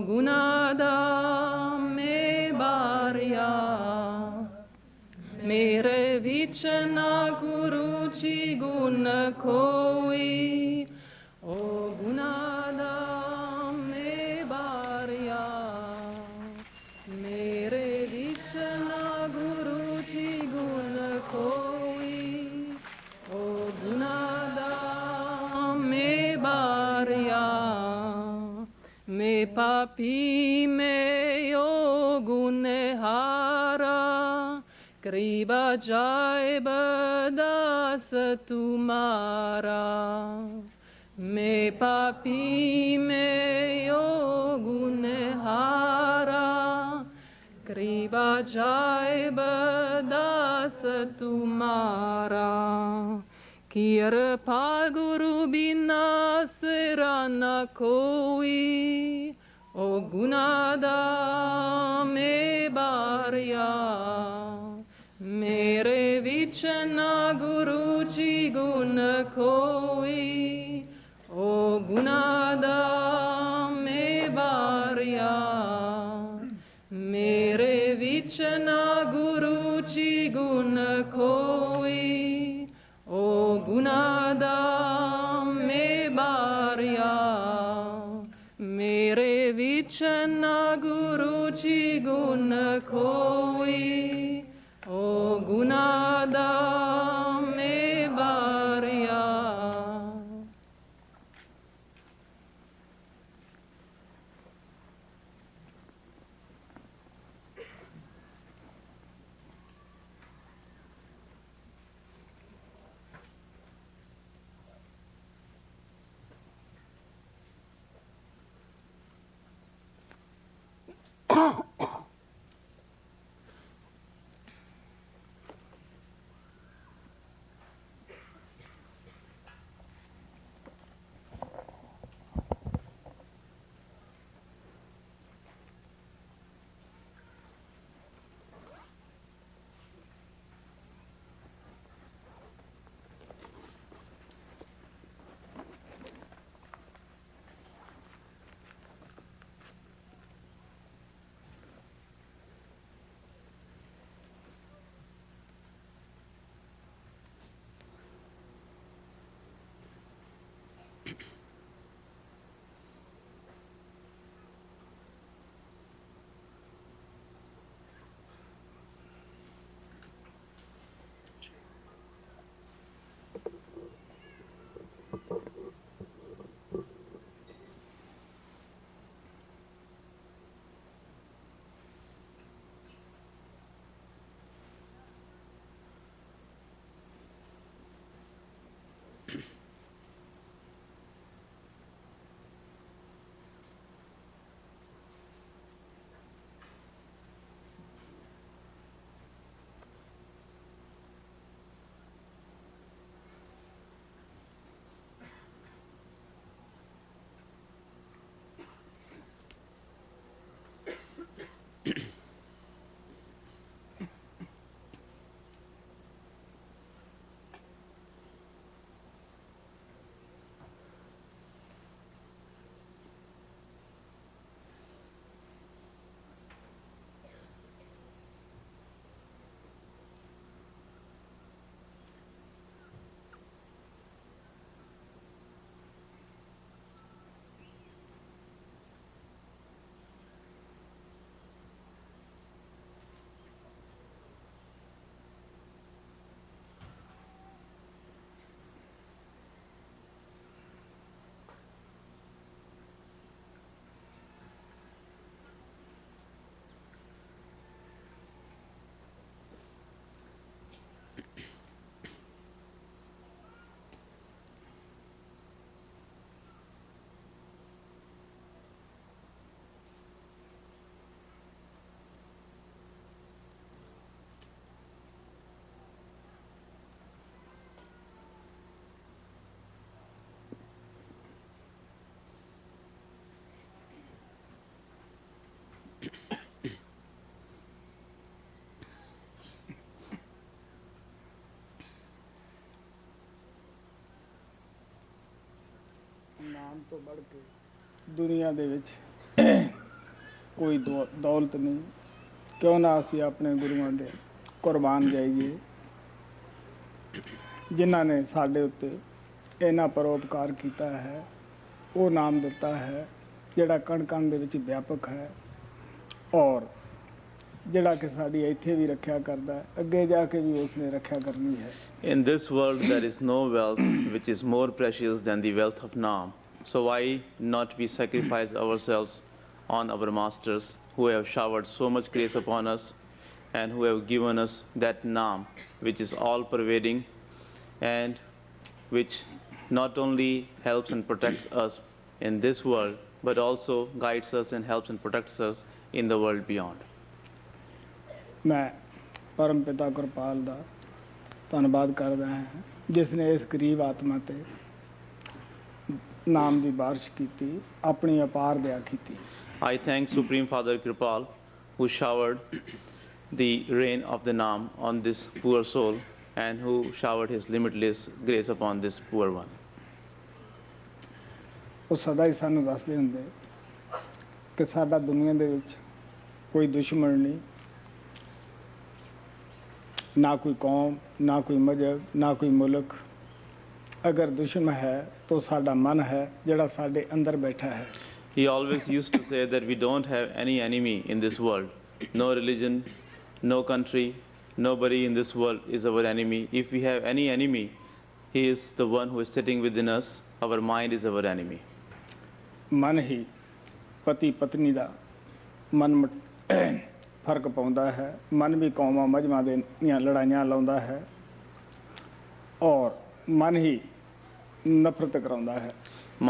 गुनादा में बारिया मेरे विच ना गुरु जी गुण कोई ओ गुनादा में बारिया मेरे विच ना गुरु जी गुण कोई ओ गुनादा में बारिया मैं पापी में यो गुनहारा कृपा जाए बदास तुम्हारा मैं पापी में यो गुनहारा कृपा जाए बदास तुम्हारा कृपाल गुरु बिना सिरा न कोई ओ गुनादा में बारिया मेरे विच ना गुरु जी गुण कोई ओ गुनादा में बारिया मेरे विच ना गुरु जी गुण कोई ओ गुनादा में बारिया मेरे विच ना गुरु जी गुण कोई ओ गुनादा में बारिया ਨਾਮ ਤੋਂ ਵੱਧ ਕੇ ਦੁਨੀਆ ਦੇ ਵਿੱਚ कोई दौलत नहीं, क्यों ना असी अपने गुरुआं दे कुर्बान जाइए जिन्हां ने साडे उत्ते इन्ना परोपकार किया है। वो नाम दिता है जिहड़ा कण कण दे विच व्यापक है और जिहड़ा कि साडी इत्थे भी रखिया करदा है, अगे जाके भी उसने रखिया करनी है। In this world there is no wealth which is more precious than the wealth of Naam. So why not we sacrifice ourselves on our masters who have showered so much grace upon us and who have given us that Naam which is all pervading and which not only helps and protects us in this world but also guides us and helps and protects us in the world beyond. मैं परम पिता कृपाल दा धन्नवाद करदा हां जिसने इस गरीब आत्मा ते नाम दी बारिश कीती, अपनी अपार दया कीती। I thank Supreme Father Kripal who showered the rain of the Naam on this poor soul and who showered his limitless grace upon this poor one. ਉਹ ਸਦਾ ਹੀ ਸਾਨੂੰ ਦੱਸਦੇ ਹੁੰਦੇ ਕਿ ਸਾਡਾ ਦੁਨੀਆ ਦੇ ਵਿੱਚ ਕੋਈ ਦੁਸ਼ਮਣ ਨਹੀਂ, ना कोई कौम, ना कोई मजहब, ना कोई मुल्क। अगर दुश्मन है तो साडा मन है जिहड़ा साडे अंदर बैठा है। He always used to say that we don't have any enemy in this world. No religion, no country, nobody in this world is our enemy. If we have any enemy, he is the one who is sitting within us. Our mind is our enemy. मन ही पति पत्नी दा मन फर्क पाउंदा है। मन भी कौमां मजहबां दे लड़ाइयां लाउंदा है और मन ही नफरत कराउंदा है।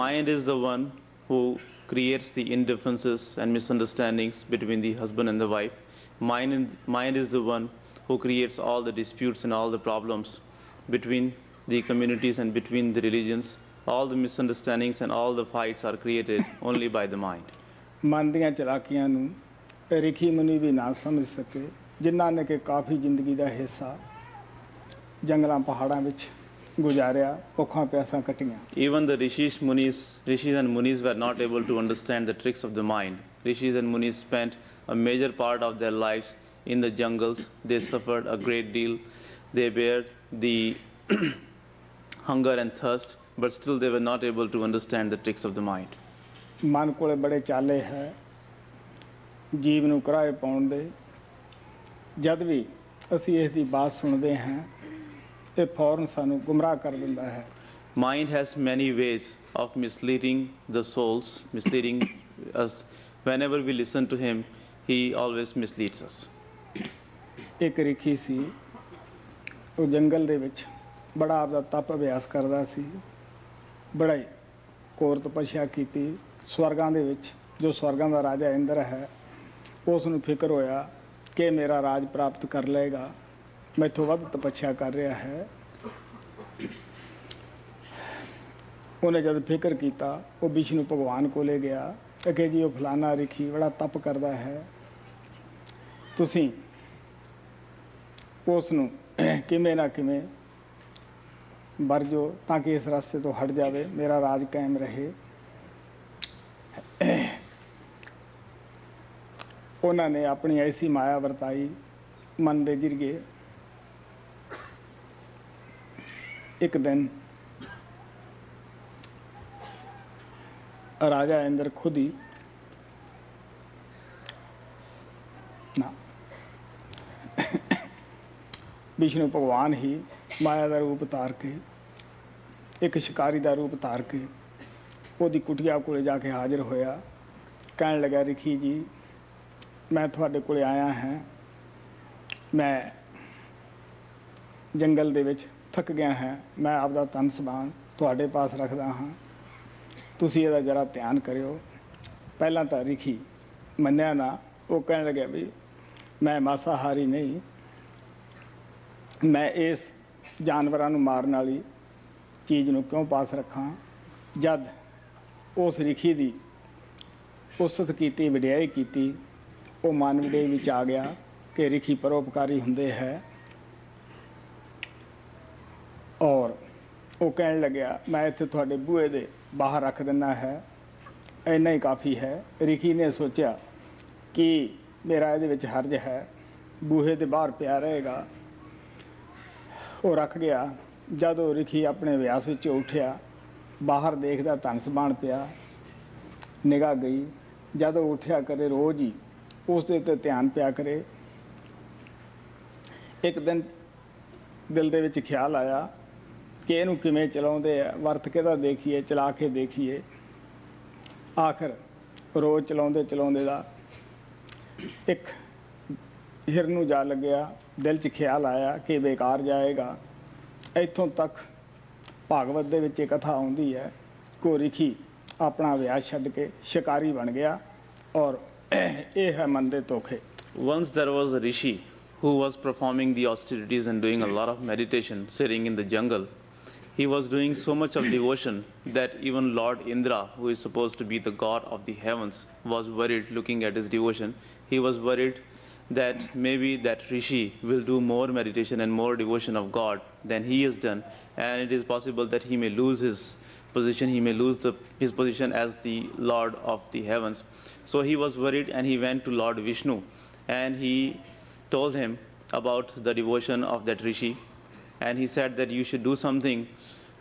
Mind is the one who creates the indifferences and misunderstandings between the husband and the wife. Mind is the one who creates all the disputes and all the problems between the communities and between the religions. All the misunderstandings and all the fights are created only by the mind. मन दीयां चलाकियां नूं रिखी मुनि भी ना समझ सके जिन्हां ने कि काफ़ी जिंदगी का हिस्सा जंगलों पहाड़ों विच गुजारिया, भुखा प्यासा कटियां। Even the rishis and munis were not able to understand the tricks of the mind. Rishis and munis spent a major part of their lives in the jungles. They suffered a great deal. They bared the hunger and thirst, but still they were not able to understand the tricks of the mind. मन कोले बड़े चाले है जीव नूं कराए पाउण दे। जद भी असी इस दी बात सुनते हैं ये फौरन सानू गुमराह कर दिंदा है। Mind has many ways of misleading the souls, misleading us. Whenever we listen to him, he always misleads us. एक रिखी सी वो जंगल दे विच बड़ा आपदा तप अभ्यास करदा सी, बड़ा ही कोर तपस्या कीती। स्वर्गां दे विच जो स्वर्गां दा राजा इंद्र है उस नूं फिक्र होया कि मेरा राज प्राप्त कर लेगा, मैथों वध तपस्या कर रहा है। उन्हें जब फिक्र किया वो विष्णु भगवान को ले गया कि जी वो फलाना रिखी बड़ा तप करता है, तुसीं उस नूं किवें ना किवें वरजो ताकि इस रास्ते तो हट जावे, मेरा राज कायम रहे। उन्होंने अपनी ऐसी माया वरताई मन के जरिए। एक दिन राजा इंद्र खुद ही ना विष्णु भगवान ही माया का रूप धार के एक शिकारी का रूप धार के ओदी कुटिया कोले जाके हाजिर होया। कहने लगा रिखी जी मैं थोड़े कोले आया हैं, मैं जंगल दे विच थक गया है, मैं आपदा तन समान थोड़े पास रखदा हाँ, तुसी इहदा जरा ध्यान करियो। पहला तो रिखी मन्निया ना, वो कहने लगे भी मैं मासाहारी नहीं, मैं इस जानवरां नूं मारन वाली चीज़ नूं क्यों पास रखा। जद उस रिखी दी उस्त की वडियाई की वो मन वडियाई विच आ गया कि रिखी परोपकारी हुंदे है और वो कहने लग्या मैं इत्थे तुहाडे बूहे दे बाहर रख दिना है, इन्ना ही काफ़ी है। रिखी ने सोचा ਕਿ ਮੇਰਾ ਇਹਦੇ ਵਿੱਚ ਹਰਜ ਹੈ, ਬੂਹੇ ਦੇ ਬਾਹਰ ਪਿਆ ਰਹੇਗਾ। ਉਹ ਰੱਖ ਗਿਆ। ਜਦੋਂ ਰਿਖੀ ਆਪਣੇ ਅਭਿਆਸ ਵਿੱਚੋਂ ਉੱਠਿਆ, ਬਾਹਰ ਦੇਖਦਾ ਧਨ ਸਮਾਨ ਪਿਆ, ਨਿਗਾਹ ਗਈ। ਜਦੋਂ ਉੱਠਿਆ ਕਰੇ ਰੋਜ਼ ਹੀ ਉਸ ਦੇ ਉੱਤੇ ਧਿਆਨ ਪਿਆ ਕਰੇ। ਇੱਕ ਦਿਨ ਦਿਲ ਦੇ ਵਿੱਚ ਖਿਆਲ ਆਇਆ ਕਿ ਇਹਨੂੰ ਕਿਵੇਂ ਚਲਾਉਂਦੇ ਆ, ਵਰਤ ਕੇ ਤਾਂ ਦੇਖੀਏ, ਚਲਾ ਕੇ ਦੇਖੀਏ। ਆਖਰ ਰੋਜ਼ ਚਲਾਉਂਦੇ ਦਾ ਇੱਕ ਹਿਰਨ ਨੂੰ ਜਾ ਲੱਗਿਆ। ਦਿਲ 'ਚ ਖਿਆਲ ਆਇਆ ਕਿ ਬੇਕਾਰ ਜਾਏਗਾ। ਇੱਥੋਂ ਤੱਕ ਭਾਗਵਤ ਦੇ ਵਿੱਚ ਇਹ ਕਥਾ ਆਉਂਦੀ ਹੈ ਕਿ ਰਿਖੀ ਆਪਣਾ ਅਭਿਆਸ ਛੱਡ ਕੇ ਸ਼ਿਕਾਰੀ ਬਣ ਗਿਆ। ਔਰ ਇਹ ਹੈ ਮਨ ਦੇ ਧੋਖੇ। Once there was a rishi who was performing the austerities and doing a lot of meditation, sitting in the jungle. He was doing so much of devotion that even Lord Indra, who is supposed to be the god of the heavens, was worried looking at his devotion. He was worried that maybe that rishi will do more meditation and more devotion of God than he has done, and it is possible that he may lose his position, he may lose his position as the Lord of the heavens. So he was worried, and he went to Lord Vishnu and he told him about the devotion of that rishi, and he said that you should do something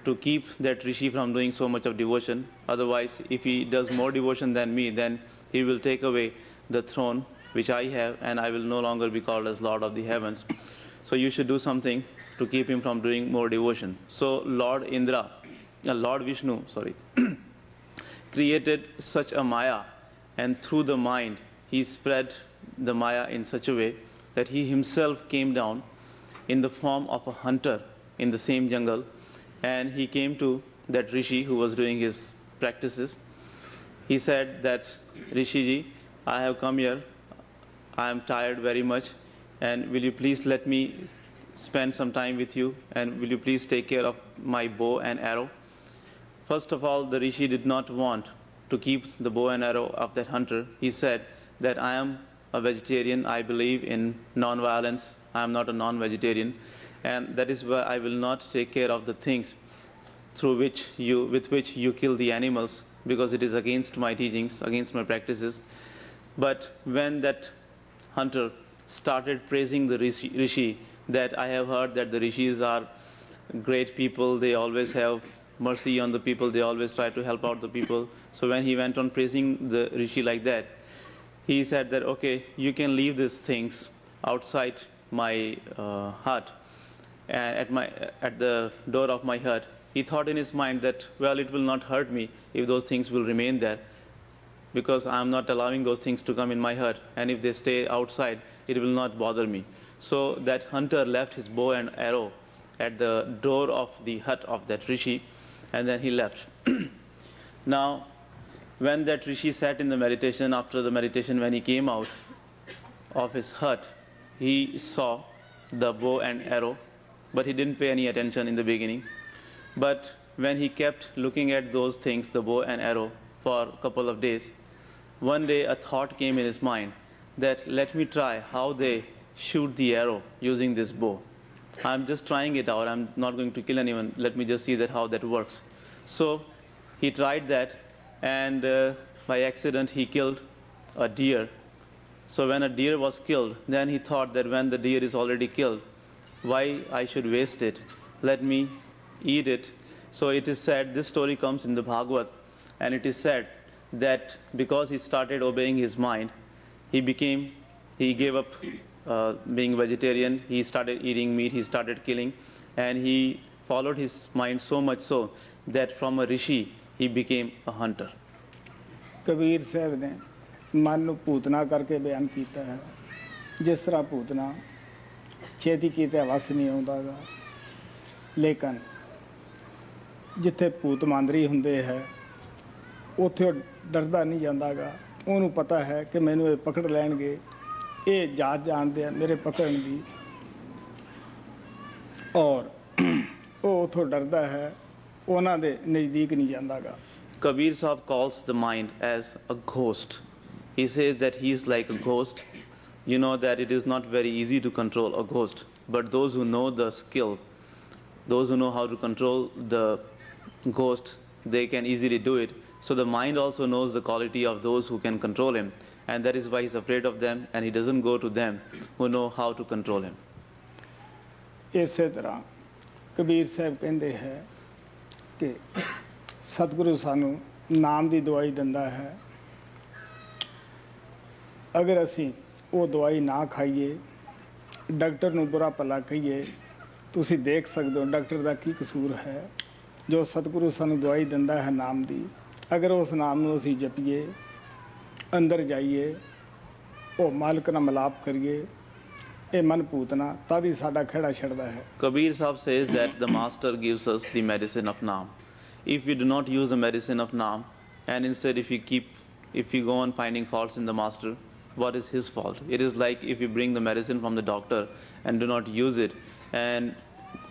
to keep that rishi from doing so much of devotion. Otherwise, if he does more devotion than me, then he will take away the throne which I have, and I will no longer be called as Lord of the heavens. So you should do something to keep him from doing more devotion. So Lord Vishnu, created such a Maya, and through the mind he spread the Maya in such a way that he himself came down in the form of a hunter in the same jungle, and he came to that rishi who was doing his practices. He said that, Rishiji, I have come here, I am tired very much, and will you please let me spend some time with you, and will you please take care of my bow and arrow? First of all, the rishi did not want to keep the bow and arrow of that hunter. He said that I am a vegetarian, I believe in non-violence, I am not a non-vegetarian, and that is why I will not take care of the things with which you kill the animals, because it is against my teachings, against my practices. But when that hunter started praising the rishi, that I have heard that the rishis are great people, they always have mercy on the people, they always try to help out the people. So when he went on praising the rishi like that, he said that, okay, you can leave these things outside my hut, at the door of my hut. He thought in his mind that, well, it will not hurt me if those things will remain there, because I am not allowing those things to come in my hut, and if they stay outside, it will not bother me. So that hunter left his bow and arrow at the door of the hut of that rishi, and then he left. Now, when that rishi sat in the meditation, after the meditation, when he came out of his hut, he saw the bow and arrow, but he didn't pay any attention in the beginning. But when he kept looking at those things, the bow and arrow, for a couple of days, one day a thought came in his mind that, let me try how they shoot the arrow using this bow. I'm just trying it out, I'm not going to kill anyone, let me just see that how that works. So he tried that, and by accident he killed a deer. So when a deer was killed, then he thought that when the deer is already killed, why I should waste it? Let me eat it. So it is said, this story comes in the Bhagavad, and it is said that because he started obeying his mind, he gave up being vegetarian, he started eating meat, he started killing, and he followed his mind so much so that from a rishi he became a hunter. Kabir Sahib ਨੇ ਮਨ ਨੂੰ ਭੂਤਨਾ ਕਰਕੇ ਬਿਆਨ ਕੀਤਾ ਹੈ। ਜਿਸ ਤਰ੍ਹਾਂ ਭੂਤਨਾ ਛੇਤੀ ਕੀਤੇ ਵਸ ਨਹੀਂ ਆਉਂਦਾ ਗਾ, ਲੇਕਿਨ ਜਿੱਥੇ ਭੂਤ ਮਾਂਦਰੀ ਹੁੰਦੇ ਹੈ ਉੱਥੇ ਡਰਦਾ ਨਹੀਂ ਜਾਂਦਾ ਗਾ। ਉਹਨੂੰ ਪਤਾ ਹੈ ਕਿ ਮੈਨੂੰ ਇਹ ਪਕੜ ਲੈਣਗੇ, ਇਹ ਜਾਤ ਜਾਣਦੇ ਆ ਮੇਰੇ ਪਕੜਨ ਦੀ, ਔਰ ਉਹ ਉੱਥੋਂ ਡਰਦਾ ਹੈ, ਉਹਨਾਂ ਦੇ ਨਜ਼ਦੀਕ ਨਹੀਂ ਜਾਂਦਾ ਗਾ। Kabir Sahib calls the mind as a ghost. He says that he is like a ghost. You know that it is not very easy to control a ghost, but those who know the skill, those who know how to control the ghost, they can easily do it. So the mind also knows the quality of those who can control him, and that is why he's afraid of them, and he doesn't go to them who know how to control him. ਇਸੇ ਤਰ੍ਹਾਂ ਕਬੀਰ ਸਾਹਿਬ ਕਹਿੰਦੇ ਹੈ ਕਿ ਸਤਿਗੁਰੂ ਸਾਨੂੰ ਨਾਮ ਦੀ ਦਵਾਈ ਦਿੰਦਾ ਹੈ। ਅਗਰ ਅਸੀਂ ਉਹ ਦਵਾਈ ਨਾ ਖਾਈਏ, ਡਾਕਟਰ ਨੂੰ ਬੁਰਾ ਭਲਾ ਕਹੀਏ, ਤੁਸੀਂ ਦੇਖ ਸਕਦੇ ਹੋ ਡਾਕਟਰ ਦਾ ਕੀ ਕਸੂਰ ਹੈ। ਜੋ ਸਤਿਗੁਰੂ ਸਾਨੂੰ ਦਵਾਈ ਦਿੰਦਾ ਹੈ ਨਾਮ ਦੀ, ਅਗਰ ਉਸ ਨਾਮ ਨੂੰ ਅਸੀਂ ਜਪੀਏ, ਅੰਦਰ ਜਾਈਏ, ਉਹ ਮਾਲਕ ਨਾਲ ਮਿਲਾਪ ਕਰੀਏ, ਇਹ ਮਨ ਪੂਤਨਾ ਤਦ ਹੀ ਸਾਡਾ ਖਹਿੜਾ ਛੱਡਦਾ ਹੈ। Kabir Sahib says that the master gives us the medicine of Naam. If we do not use the medicine of Naam, and instead if we go on finding faults in the master, what is his fault? It is like if we bring the medicine from the doctor and do not use it and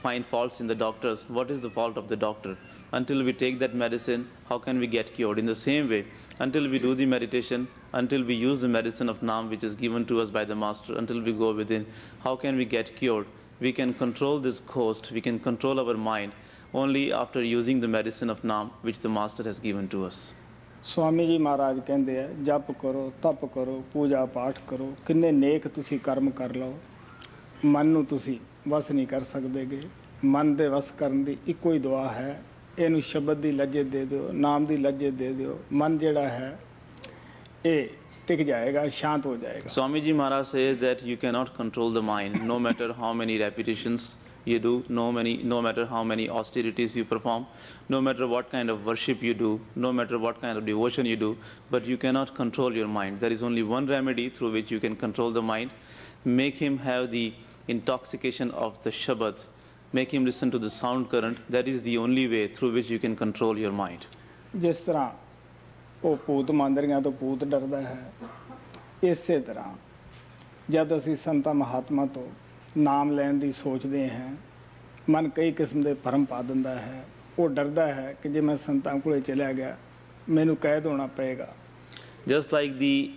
find faults in the doctors, what is the fault of the doctor? Until we take that medicine, how can we get cured? In the same way, until we do the meditation, until we use the medicine of Naam which is given to us by the master, until we go within, how can we get cured? We can control this ghost, we can control our mind only after using the medicine of Naam which the master has given to us. Swami ji ਮਹਾਰਾਜ ਕਹਿੰਦੇ ਆ, ਜਪ ਕਰੋ, ਤਪ ਕਰੋ, ਪੂਜਾ ਪਾਠ ਕਰੋ, ਕਿੰਨੇ ਨੇਕ ਤੁਸੀਂ ਕਰਮ ਕਰ ਲਓ, ਮਨ ਨੂੰ ਤੁਸੀਂ ਵਸ ਨਹੀਂ ਕਰ ਸਕਦੇਗੇ। ਮਨ ਦੇ ਵਸ ਕਰਨ ਦੀ ਇੱਕੋ ਹੀ ਦੁਆ ਹੈ, ਇਹਨੂੰ ਸ਼ਬਦ ਦੀ ਲੱਜਤ ਦੇ ਦਿਓ, ਨਾਮ ਦੀ ਲੱਜਤ ਦੇ ਦਿਓ, ਮਨ ਜਿਹੜਾ ਹੈ ਇਹ ਟਿਕ ਜਾਏਗਾ, ਸ਼ਾਂਤ ਹੋ ਜਾਏਗਾ। Swami Ji Maharaj says that you cannot control the mind, no matter how many repetitions you do, no matter how many austerities you perform, no matter what kind of worship you do, no matter what kind of devotion you do, but you cannot control your mind. There is only one remedy through which you can control the mind. Make him have the intoxication of the Shabad. Make him listen to the sound current. That is the only way through which you can control your mind. ਜਿਸ ਤਰ੍ਹਾਂ ਉਹ ਭੂਤ ਮੰਦਰੀਆਂ ਤੋਂ ਭੂਤ ਡਰਦਾ ਹੈ, ਇਸੇ ਤਰ੍ਹਾਂ ਜਦ ਅਸੀਂ ਸੰਤਾਂ ਮਹਾਤਮਾ ਤੋਂ ਨਾਮ ਲੈਣ ਦੀ ਸੋਚਦੇ ਹਾਂ, ਮਨ ਕਈ ਕਿਸਮ ਦੇ ਭਰਮ ਪਾ ਦਿੰਦਾ ਹੈ। ਉਹ ਡਰਦਾ ਹੈ ਕਿ ਜੇ ਮੈਂ ਸੰਤਾਂ ਕੋਲੇ ਚਲਿਆ ਗਿਆ, ਮੈਨੂੰ ਕੈਦ ਹੋਣਾ ਪਏਗਾ। Just like the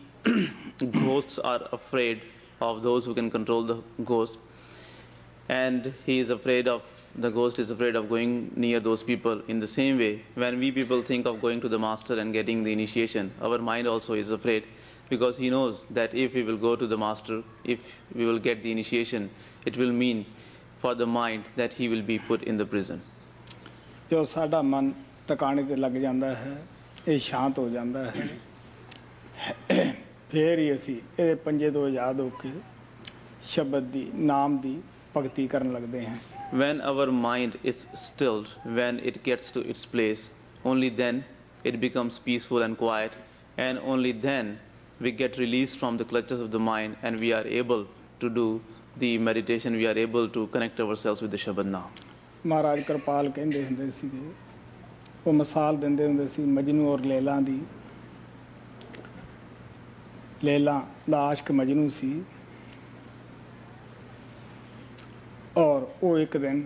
ghosts are afraid of those who can control the ghost, and the ghost is afraid of going near those people. In the same way, when we people think of going to the master and getting the initiation, our mind also is afraid, because he knows that if we will go to the master, if we will get the initiation, it will mean for the mind that he will be put in the prison. ਜੋ ਸਾਡਾ ਮਨ ਟਿਕਾਣੇ ਤੇ ਲੱਗ ਜਾਂਦਾ ਹੈ, ਇਹ ਸ਼ਾਂਤ ਹੋ ਜਾਂਦਾ ਹੈ, ਫਿਰ ਹੀ ਅਸੀਂ ਇਹਦੇ ਪੰਜੇ ਤੋਂ ਆਜ਼ਾਦ ਹੋ ਕੇ ਸ਼ਬਦ ਦੀ, ਨਾਮ ਦੀ ਭਗਤੀ ਕਰਨ ਲੱਗਦੇ ਹਾਂ। When our mind is stilled, when it gets to its place, only then it becomes peaceful and quiet, and only then we get released from the clutches of the mind, and we are able to do the meditation, we are able to connect ourselves with the Shabad Naam. ਮਹਾਰਾਜ ਕਿਰਪਾਲ ਕਹਿੰਦੇ ਹੁੰਦੇ ਸੀਗੇ, ਉਹ ਮਿਸਾਲ ਦਿੰਦੇ ਹੁੰਦੇ ਸੀ ਮਜਨੂ ਔਰ ਲੇਲਾ ਦੀ। ਲੇਲਾ ਦਾ ਆਸ਼ਕ ਮਜਨੂ ਸੀ, ਔਰ ਉਹ ਇੱਕ ਦਿਨ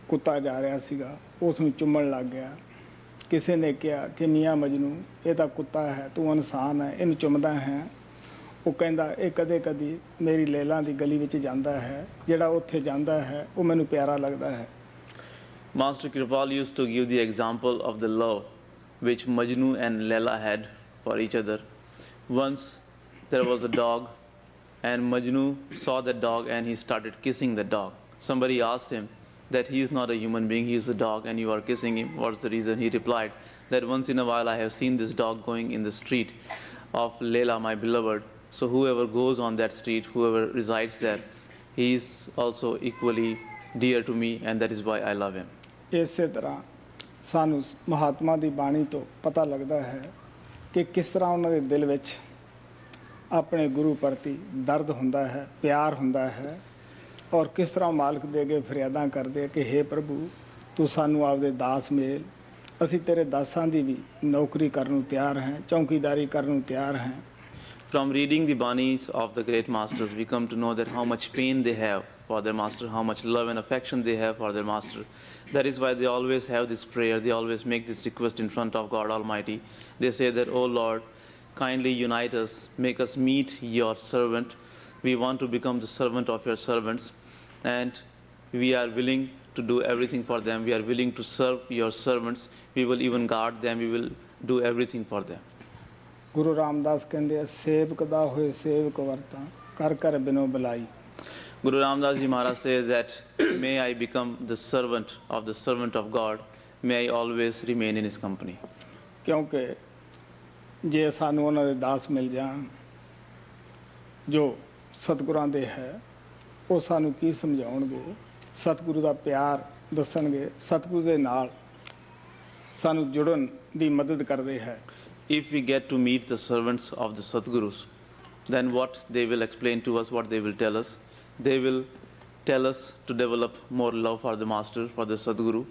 ਕੁੱਤਾ ਜਾ ਰਿਹਾ ਸੀਗਾ, ਉਸ ਨੂੰ ਚੁੰਮਣ ਲੱਗ ਗਿਆ। ਕਿਸੇ ਨੇ ਕਿਹਾ ਕਿ ਮੀਆਂ ਮਜਨੂ, ਇਹ ਤਾਂ ਕੁੱਤਾ ਹੈ, ਤੂੰ ਇਨਸਾਨ ਹੈ, ਇਹਨੂੰ ਚੁੰਮਦਾ ਹੈ। ਉਹ ਕਹਿੰਦਾ, ਇਹ ਕਦੇ ਕਦੀ ਮੇਰੀ ਲੇਲਾ ਦੀ ਗਲੀ ਵਿੱਚ ਜਾਂਦਾ ਹੈ, ਜਿਹੜਾ ਉੱਥੇ ਜਾਂਦਾ ਹੈ ਉਹ ਮੈਨੂੰ ਪਿਆਰਾ ਲੱਗਦਾ ਹੈ। Master Kirpal used to give the example of the love which Majnu and Laila had for each other. Once there was a dog, and Majnu saw the dog and he started kissing the dog. Somebody asked him that he is not a human being, he is a dog, and you are kissing him. What's the reason? He replied that once in a while I have seen this dog going in the street of Laila, my beloved. So whoever goes on that street, whoever resides there, he is also equally dear to me, and that is why I love him. ਇਸੇ ਤਰ੍ਹਾਂ ਸਾਨੂੰ ਮਹਾਤਮਾ ਦੀ ਬਾਣੀ ਤੋਂ ਪਤਾ ਲੱਗਦਾ ਹੈ ਕਿ ਕਿਸ ਤਰ੍ਹਾਂ ਉਹਨਾਂ ਦੇ ਦਿਲ ਵਿੱਚ ਆਪਣੇ ਗੁਰੂ ਪ੍ਰਤੀ ਦਰਦ ਹੁੰਦਾ ਹੈ, ਪਿਆਰ ਹੁੰਦਾ ਹੈ, ਔਰ ਕਿਸ ਤਰ੍ਹਾਂ ਮਾਲਕ ਦੇ ਅੱਗੇ ਫਰਿਆਦਾਂ ਕਰਦੇ ਕਿ ਹੇ ਪ੍ਰਭੂ, ਤੂੰ ਸਾਨੂੰ ਆਪਦੇ ਦਾਸ ਮੇਲ, ਅਸੀਂ ਤੇਰੇ ਦਾਸਾਂ ਦੀ ਵੀ ਨੌਕਰੀ ਕਰਨ ਨੂੰ ਤਿਆਰ ਹਾਂ, ਚੌਕੀਦਾਰੀ ਕਰਨ ਨੂੰ ਤਿਆਰ ਹਾਂ। From reading the Banis of the great masters, we come to know that how much pain they have for their master, how much love and affection they have for their master. That is why they always have this prayer, they always make this request in front of God Almighty. They say that, "Oh Lord, kindly unite us, make us meet your servant. We want to become the servant of your servants, and we are willing to do everything for them. We are willing to serve your servants. We will even guard them. We will do everything for them. Guru Ramdas ਕਹਿੰਦੇ ਆ ਸੇਵਕ ਦਾ ਹੋਏ ਸੇਵਕ ਵਰਤਾਂ ਕਰ ਕਰ ਬਿਨੋ ਬੁਲਾਈ. Guru Ramdas Ji Maharaj says that may I become the servant of God. May I always remain in his company. ਕਿਉਂਕਿ ਜੇ ਸਾਨੂੰ ਉਹਨਾਂ ਦੇ ਦਾਸ ਮਿਲ ਜਾਣ ਜੋ ਸਤਿਗੁਰਾਂ ਦੇ ਹੈ ਉਹ ਸਾਨੂੰ ਕੀ ਸਮਝਾਉਣਗੇ, ਸਤਿਗੁਰੂ ਦਾ ਪਿਆਰ ਦੱਸਣਗੇ, ਸਤਿਗੁਰੂ ਦੇ ਨਾਲ ਸਾਨੂੰ ਜੁੜਨ ਦੀ ਮਦਦ ਕਰਦੇ ਹੈ. If we get to meet the servants of the Satgurus, then what they will explain to us, what they will tell us, they will tell us to develop more love for the Master, for the Sadguru,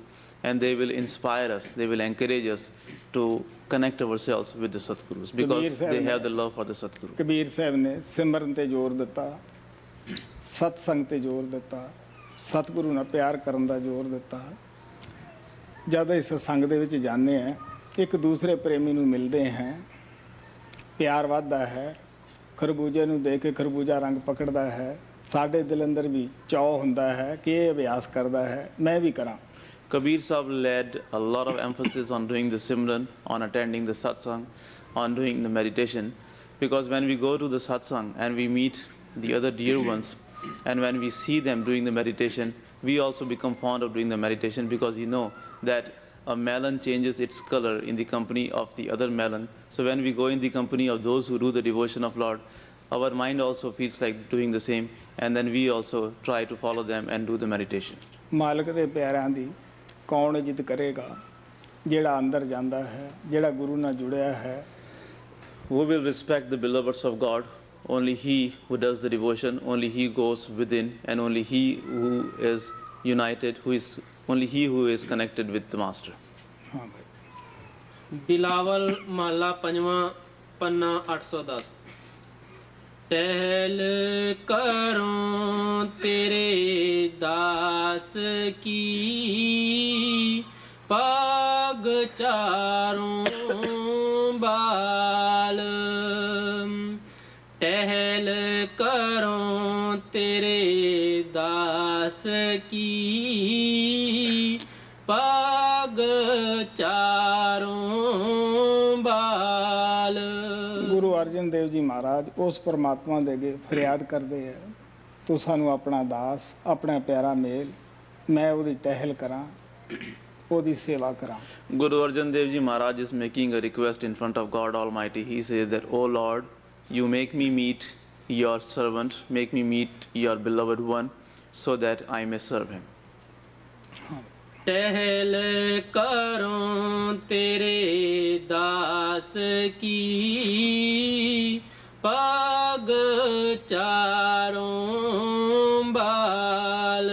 and they will inspire us, they will encourage us to connect ourselves with the Satgurus because they have the love for the Satguru. Kabir Sahib ਨੇ ਸਿਮਰਨ ਤੇ ਜ਼ੋਰ ਦਿੱਤਾ, ਸਤਸੰਗ ਤੇ ਜ਼ੋਰ ਦਿੱਤਾ, ਸਤਿਗੁਰੂ ਨਾਲ ਪਿਆਰ ਕਰਨ ਦਾ ਜ਼ੋਰ ਦਿੱਤਾ. ਜਦ ਇਸ ਸੰਗ ਦੇ ਵਿੱਚ ਜਾਂਦੇ ਹਾਂ ਇੱਕ ਦੂਸਰੇ ਪ੍ਰੇਮੀ ਨੂੰ ਮਿਲਦੇ ਹਾਂ, ਪਿਆਰ ਵੱਧਦਾ ਹੈ, ਖਰਬੂਜੇ ਨੂੰ ਦੇਖ ਕੇ ਖਰਬੂਜਾ ਰੰਗ ਪਕੜਦਾ ਹੈ, ਸਾਡੇ ਦਿਲ ਅੰਦਰ ਵੀ ਚਾਅ ਹੁੰਦਾ ਹੈ ਕਿ ਇਹ ਅਭਿਆਸ ਕਰਦਾ ਹੈ, ਮੈਂ ਵੀ ਕਰਾਂ. Kabir Sahib led a lot of emphasis on doing the Simran, on attending the Satsang, on doing the meditation, because when we go to the Satsang and we meet the other dear ones, and when we see them doing the meditation, we also become fond of doing the meditation because you know that a melon changes its color in the company of the other melon. So when we go in the company of those who do the devotion of Lord, our mind also feels like doing the same, and then we also try to follow them and do the meditation. ਮਾਲਕ ਦੇ ਪਿਆਰਿਆਂ ਦੀ ਕੌਣ ਇੱਜ਼ਤ ਕਰੇਗਾ, ਜਿਹੜਾ ਅੰਦਰ ਜਾਂਦਾ ਹੈ, ਜਿਹੜਾ ਗੁਰੂ ਨਾਲ ਜੁੜਿਆ ਹੈ. Who will respect the beloveds of God? Only he who does the devotion, only he goes within, and only he who is united, only he who is connected with the Master. ਹਾਂ ਭਾਈ. ਬਿਲਾਵਲ ਮਹਲਾ ਪੰਜਵਾਂ ਪੰਨਾ 810. ਟਹਿਲ ਕਰੋ ਤੇਰੇ ਦਾਸ ਕੀ ਪਗ ਚਾਰੋਂ ਬਾਲ. ਟਹਿਲ ਕਰੋ ਤੇਰੇ ਦਾਸ ਕੀ ਪਗ ਚਾਰੋਂ ਬਾਲ. ਗੁਰੂ ਅਰਜਨ ਦੇਵ ਜੀ ਮਹਾਰਾਜ ਉਸ ਪਰਮਾਤਮਾ ਦੇ ਅੱਗੇ ਫਰਿਆਦ ਕਰਦੇ ਹੈ, ਤੂੰ ਸਾਨੂੰ ਆਪਣਾ ਦਾਸ, ਆਪਣਾ ਪਿਆਰਾ ਮੇਲ, ਮੈਂ ਉਹਦੀ ਟਹਿਲ ਕਰਾਂ, ਉਹਦੀ ਸੇਵਾ ਕਰਾਂ. Guru Arjan Dev Ji Maharaj is making a request in front of God Almighty. He says that, "O Lord, you make me meet your servant, make me meet your beloved one, so that I may serve him." ਟਹਿਲ ਕਰੋ ਤੇਰੇ ਦਾਸ ਕੀ ਪਗ ਚਾਰੋਂ ਬਾਲ.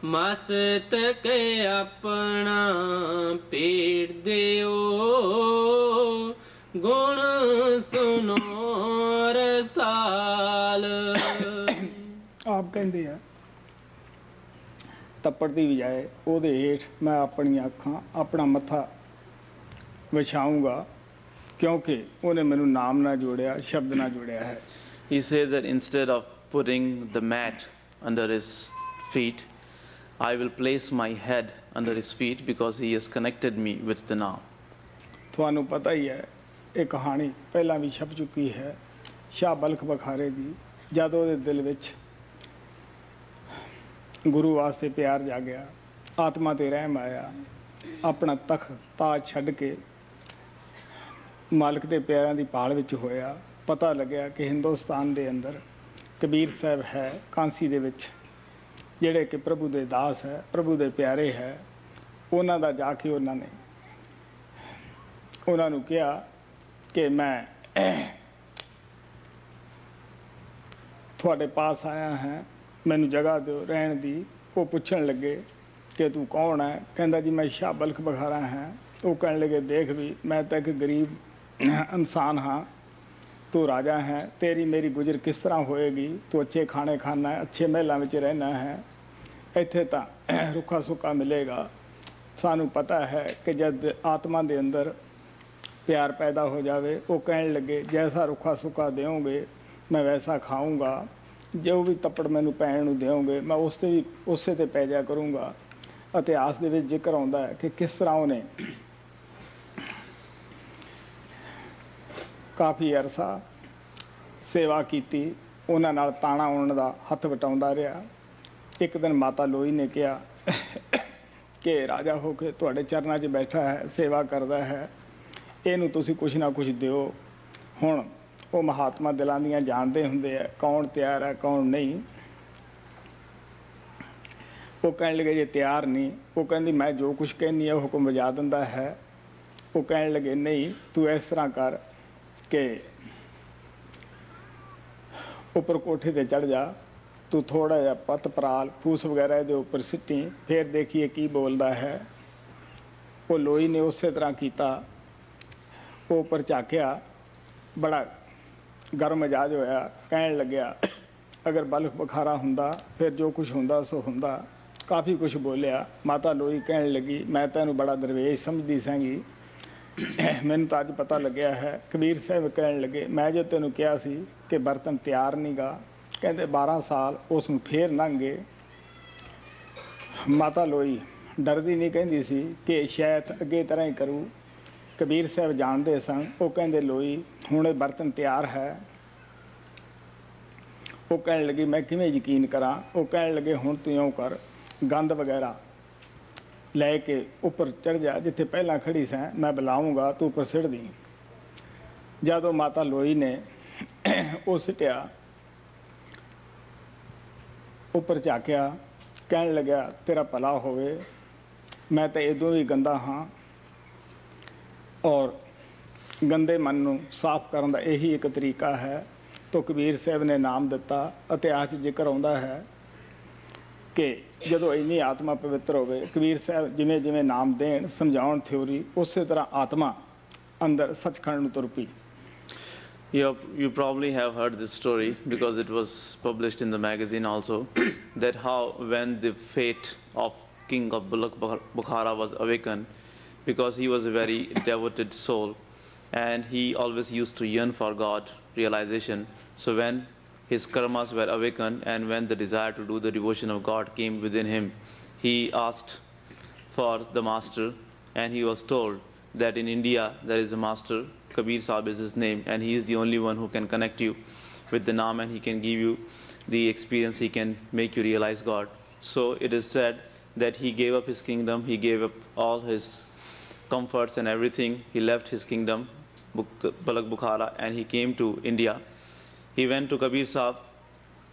ਮਸਤਕ ਆਪਣਾ ਪੇਟ ਦਿਓ, ਗੁਣ ਸੁਨੋ ਰਸਾਲ. ਆਪ ਕਹਿੰਦੇ ਆ ਤੱਪੜ ਦੀ ਬਜਾਏ ਉਹਦੇ ਹੇਠ ਮੈਂ ਆਪਣੀਆਂ ਅੱਖਾਂ, ਆਪਣਾ ਮੱਥਾ ਵਿਛਾਊਂਗਾ, ਕਿਉਂਕਿ ਉਹਨੇ ਮੈਨੂੰ ਨਾਮ ਨਾਲ ਜੋੜਿਆ, ਸ਼ਬਦ ਨਾਲ ਜੋੜਿਆ ਹੈ. He says that instead of putting the mat under his feet, I will place my head under his feet because he has connected me with the Naam. ਤੁਹਾਨੂੰ ਪਤਾ ਹੀ ਹੈ ਇਹ ਕਹਾਣੀ ਪਹਿਲਾਂ ਵੀ ਛਪ ਚੁੱਕੀ ਹੈ, ਸ਼ਾਹ ਬਲਖ ਬਖਾਰੇ ਦੀ. ਜਦ ਉਹਦੇ ਦਿਲ ਵਿੱਚ ਗੁਰੂ ਵਾਸਤੇ ਪਿਆਰ ਜਾਗਿਆ, ਆਤਮਾ ਤੇ ਰਹਿਮ ਆਇਆ, ਆਪਣਾ ਤਖਤ ਤਾਜ ਛੱਡ ਕੇ ਮਾਲਕ ਦੇ ਪਿਆਰਾਂ ਦੀ ਭਾਲ ਵਿੱਚ ਹੋਇਆ. ਪਤਾ ਲੱਗਿਆ ਕਿ ਹਿੰਦੁਸਤਾਨ ਦੇ ਅੰਦਰ ਕਬੀਰ ਸਾਹਿਬ ਹੈ, ਕਾਂਸੀ ਦੇ ਵਿੱਚ, ਜਿਹੜੇ ਕਿ ਪ੍ਰਭੂ ਦੇ ਦਾਸ ਹੈ, ਪ੍ਰਭੂ ਦੇ ਪਿਆਰੇ ਹੈ. ਉਹਨਾਂ ਦਾ ਜਾ ਕੇ ਉਹਨਾਂ ਨੇ ਉਹਨਾਂ ਨੂੰ ਕਿਹਾ ਕਿ ਮੈਂ ਤੁਹਾਡੇ ਪਾਸ ਆਇਆ ਹਾਂ, ਮੈਨੂੰ ਜਗ੍ਹਾ ਦਿਓ ਰਹਿਣ ਦੀ. ਉਹ ਪੁੱਛਣ ਲੱਗੇ ਕਿ ਤੂੰ ਕੌਣ ਹੈ? ਕਹਿੰਦਾ ਜੀ ਮੈਂ ਸ਼ਾਹ ਬਲਖ ਬਖਾਰਾ ਹਾਂ. ਉਹ ਕਹਿਣ ਲੱਗੇ ਦੇਖ ਵੀ ਮੈਂ ਤਾਂ ਇੱਕ ਗਰੀਬ ਇਨਸਾਨ ਹਾਂ, ਤੂੰ ਰਾਜਾ ਹੈ, ਤੇਰੀ ਮੇਰੀ ਗੁਜ਼ਰ ਕਿਸ ਤਰ੍ਹਾਂ ਹੋਏਗੀ? ਤੂੰ ਅੱਛੇ ਖਾਣੇ ਖਾਣਾ ਹੈ, ਅੱਛੇ ਮਹਿਲਾਂ ਵਿੱਚ ਰਹਿਣਾ ਹੈ, ਇੱਥੇ ਤਾਂ ਰੁੱਖਾ ਸੁੱਕਾ ਮਿਲੇਗਾ. ਸਾਨੂੰ ਪਤਾ ਹੈ ਕਿ ਜਦ ਆਤਮਾ ਦੇ ਅੰਦਰ ਪਿਆਰ ਪੈਦਾ ਹੋ ਜਾਵੇ, ਉਹ ਕਹਿਣ ਲੱਗੇ ਜੈਸਾ ਰੁੱਖਾ ਸੁੱਕਾ ਦੇਵੋਗੇ ਮੈਂ ਵੈਸਾ ਖਾਊਂਗਾ, ਜੋ ਵੀ ਤੱਪੜ ਮੈਨੂੰ ਪੈਣ ਨੂੰ ਦਿਓਗੇ ਮੈਂ ਉਸੇ ਤੇ ਪੈ ਜਾ ਕਰੂੰਗਾ। ਇਤਿਹਾਸ ਦੇ ਵਿੱਚ ਜ਼ਿਕਰ ਆਉਂਦਾ ਹੈ ਕਿ ਕਿਸ ਤਰ੍ਹਾਂ ਉਹਨੇ ਕਾਫੀ ਅਰਸਾ ਸੇਵਾ ਕੀਤੀ, ਉਹਨਾਂ ਨਾਲ ਤਾਣਾ ਆਉਣ ਦਾ ਹੱਥ ਵਟਾਉਂਦਾ ਰਿਹਾ। ਇੱਕ ਦਿਨ ਮਾਤਾ ਲੋਈ ਨੇ ਕਿਹਾ ਕਿ ਰਾਜਾ ਹੋ ਕੇ ਤੁਹਾਡੇ ਚਰਨਾਂ 'ਚ ਬੈਠਾ ਹੈ, ਸੇਵਾ ਕਰਦਾ ਹੈ, ਇਹਨੂੰ ਤੁਸੀਂ ਕੁਛ ਨਾ ਕੁਛ ਦਿਓ। ਹੁਣ ਉਹ ਮਹਾਤਮਾ ਦਿਲਾਂ ਦੀਆਂ ਜਾਣਦੇ ਹੁੰਦੇ ਆ ਕੌਣ ਤਿਆਰ ਹੈ ਕੌਣ ਨਹੀਂ। ਉਹ ਕਹਿਣ ਲੱਗੇ ਜੇ ਤਿਆਰ ਨਹੀਂ, ਉਹ ਕਹਿੰਦੀ ਮੈਂ ਜੋ ਕੁਛ ਕਹਿੰਦੀ ਹੈ ਉਹ ਹੁਕਮ ਵਜਾ ਦਿੰਦਾ ਹੈ। ਉਹ ਕਹਿਣ ਲੱਗੇ ਨਹੀਂ ਤੂੰ ਇਸ ਤਰ੍ਹਾਂ ਕਰ ਕਿ ਉੱਪਰ ਕੋਠੇ ਤੇ ਚੜ੍ਹ ਜਾ, ਤੂੰ ਥੋੜ੍ਹਾ ਜਿਹਾ ਪੱਤ ਪਰਾਲ ਫੂਸ ਵਗੈਰਾ ਇਹਦੇ ਉੱਪਰ ਸਿੱਟੀ, ਫਿਰ ਦੇਖੀਏ ਕੀ ਬੋਲਦਾ ਹੈ। ਉਹ ਲੋਈ ਨੇ ਉਸੇ ਤਰ੍ਹਾਂ ਕੀਤਾ। ਉਹ ਉੱਪਰ ਝਾਕਿਆ, ਬੜਾ ਗਰਮ ਮਿਜਾਜ ਹੋਇਆ, ਕਹਿਣ ਲੱਗਿਆ ਅਗਰ ਬਲਖ ਬੁਖਾਰਾ ਹੁੰਦਾ ਫਿਰ ਜੋ ਕੁਛ ਹੁੰਦਾ ਸੋ ਹੁੰਦਾ। ਕਾਫੀ ਕੁਛ ਬੋਲਿਆ। ਮਾਤਾ ਲੋਈ ਕਹਿਣ ਲੱਗੀ ਮੈਂ ਤੈਨੂੰ ਬੜਾ ਦਰਵੇਸ਼ ਸਮਝਦੀ ਸਾਂਗੀ, ਮੈਨੂੰ ਤਾਂ ਅੱਜ ਪਤਾ ਲੱਗਿਆ ਹੈ। ਕਬੀਰ ਸਾਹਿਬ ਕਹਿਣ ਲੱਗੇ ਮੈਂ ਜੋ ਤੈਨੂੰ ਕਿਹਾ ਸੀ ਕਿ ਬਰਤਨ ਤਿਆਰ ਨਹੀਂ ਗਾ, ਕਹਿੰਦੇ 12 ਸਾਲ ਉਸ ਨੂੰ ਫੇਰ ਲੰਘ ਗਏ। ਮਾਤਾ ਲੋਈ ਡਰਦੀ ਨਹੀਂ ਕਹਿੰਦੀ ਸੀ ਕਿ ਸ਼ਾਇਦ ਅੱਗੇ ਤਰ੍ਹਾਂ ਹੀ ਕਰੂ। ਕਬੀਰ ਸਾਹਿਬ ਜਾਣਦੇ ਸਨ। ਉਹ ਕਹਿੰਦੇ ਲੋਈ ਹੁਣ ਇਹ ਬਰਤਨ ਤਿਆਰ ਹੈ। ਉਹ ਕਹਿਣ ਲੱਗੀ ਮੈਂ ਕਿਵੇਂ ਯਕੀਨ ਕਰਾਂ। ਉਹ ਕਹਿਣ ਲੱਗੇ ਹੁਣ ਤੂੰ ਇਉਂ ਕਰ, ਗੰਦ ਵਗੈਰਾ ਲੈ ਕੇ ਉੱਪਰ ਚੜ੍ਹ ਜਾ, ਜਿੱਥੇ ਪਹਿਲਾਂ ਖੜੀ ਸੈਂ ਮੈਂ ਬੁਲਾਊਂਗਾ ਤੂੰ ਉੱਪਰ ਸਿੱਟ ਦੀ। ਜਦੋਂ ਮਾਤਾ ਲੋਈ ਨੇ ਉਹ ਸਿੱਟਿਆ, ਉੱਪਰ ਝਾਕਿਆ, ਕਹਿਣ ਲੱਗਿਆ ਤੇਰਾ ਭਲਾ ਹੋਵੇ, ਮੈਂ ਤਾਂ ਇਦੋਂ ਵੀ ਗੰਦਾ ਹਾਂ ਔਰ ਗੰਦੇ ਮਨ ਨੂੰ ਸਾਫ਼ ਕਰਨ ਦਾ ਇਹੀ ਇੱਕ ਤਰੀਕਾ ਹੈ। ਤਾਂ ਕਬੀਰ ਸਾਹਿਬ ਨੇ ਨਾਮ ਦਿੱਤਾ। ਇਤਿਹਾਸ 'ਚ ਜ਼ਿਕਰ ਆਉਂਦਾ ਹੈ ਕਿ ਜਦੋਂ ਇੰਨੀ ਆਤਮਾ ਪਵਿੱਤਰ ਹੋਵੇ, ਕਬੀਰ ਸਾਹਿਬ ਜਿਵੇਂ ਜਿਵੇਂ ਨਾਮ ਦੇਣ ਸਮਝਾਉਣ ਥਿਊਰੀ, ਉਸੇ ਤਰ੍ਹਾਂ ਆਤਮਾ ਅੰਦਰ ਸੱਚਖੰਡ ਨੂੰ ਤੁਰ ਪਈ। You probably have heard this story because it was published in the magazine also, that how when the fate of King of Bukhara was awakened, because he was a very devoted soul and he always used to yearn for God realization. So when his karmas were awakened and when the desire to do the devotion of God came within him, he asked for the master, and he was told that in India there is a master, Kabir Sahib is his name, and he is the only one who can connect you with the Naam and he can give you the experience, he can make you realize God. So it is said that he gave up his kingdom, he gave up all his comforts and everything. He left his kingdom, Balak Bukhara, and he came to India. He went to Kabir Sahib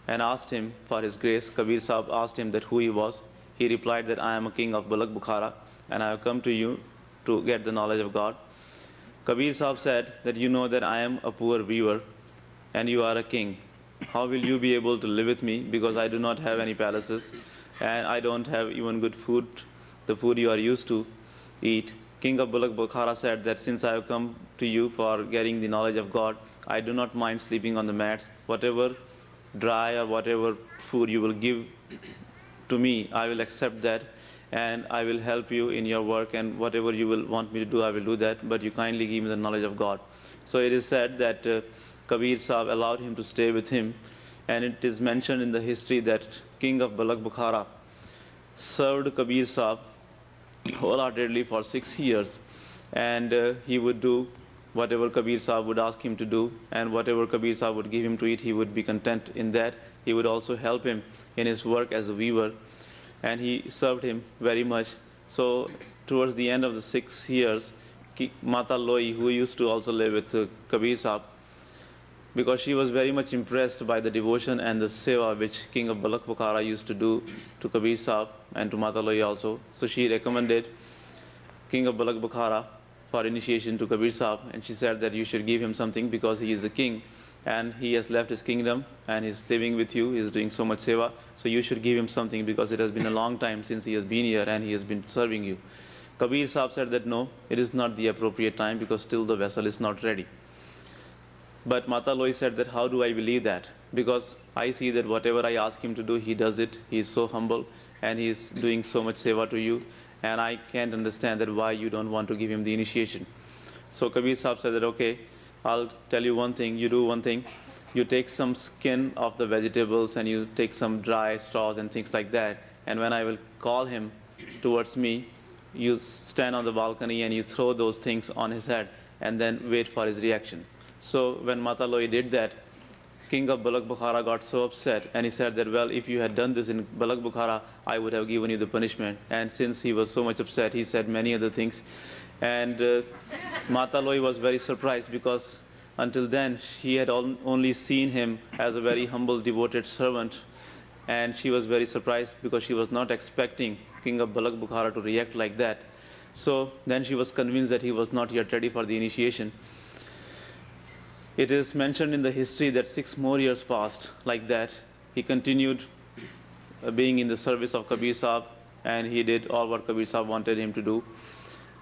and asked him for his grace. Kabir Sahib asked him that who he was. He replied that I am a king of Balak Bukhara and I have come to you to get the knowledge of God. Kabir Sahib said that you know that I am a poor weaver and you are a king. How will you be able to live with me, because I do not have any palaces and I don't have even good food, the food you are used to eat. King of Balak Bukhara said that since I have come to you for getting the knowledge of God, I do not mind sleeping on the mats. Whatever dry or whatever food you will give to me, I will accept that and I will help you in your work, and whatever you will want me to do, I will do that, but you kindly give me the knowledge of God. So it is said that Kabir Sahib allowed him to stay with him, and it is mentioned in the history that King of Balak Bukhara served Kabir Sahib wholeheartedly for 6 years, and he would do whatever Kabir Sahib would ask him to do, and whatever Kabir Sahib would give him to eat, he would be content in that. He would also help him in his work as a weaver, and he served him very much. So towards the end of the 6 years, Mata Loi, who used to also live with Kabir Sahib, because she was very much impressed by the devotion and the seva which King of Balak Bukhara used to do to Kabir Sahib and to Mata Loi also. So she recommended King of Balak Bukhara for initiation to Kabir Sahib, and she said that you should give him something because he is a king and he has left his kingdom and he's living with you, he's doing so much seva, so you should give him something because it has been a long time since he has been here and he has been serving you. Kabir Sahib said that no, it is not the appropriate time because still the vessel is not ready. But Mata Loi said that how do I believe that? Because I see that whatever I ask him to do, he does it. He is so humble and he is doing so much seva to you, and I can't understand that why you don't want to give him the initiation. So Kabir Sahib said that okay, I'll tell you one thing, you do one thing, you take some skin of the vegetables and you take some dry straws and things like that. And when I will call him towards me, you stand on the balcony and you throw those things on his head and then wait for his reaction. So when Mata Loi did that, King of Balak Bukhara got so upset and he said that, well, if you had done this in Balak Bukhara, I would have given you the punishment. And since he was so much upset, he said many other things. And Mata Loi was very surprised because until then she had only seen him as a very humble, devoted servant. And she was very surprised because she was not expecting King of Balak Bukhara to react like that. So then she was convinced that he was not yet ready for the initiation. It is mentioned in the history that 6 more years passed like that. He continued being in the service of Kabir Sahib, and he did all what Kabir Sahib wanted him to do.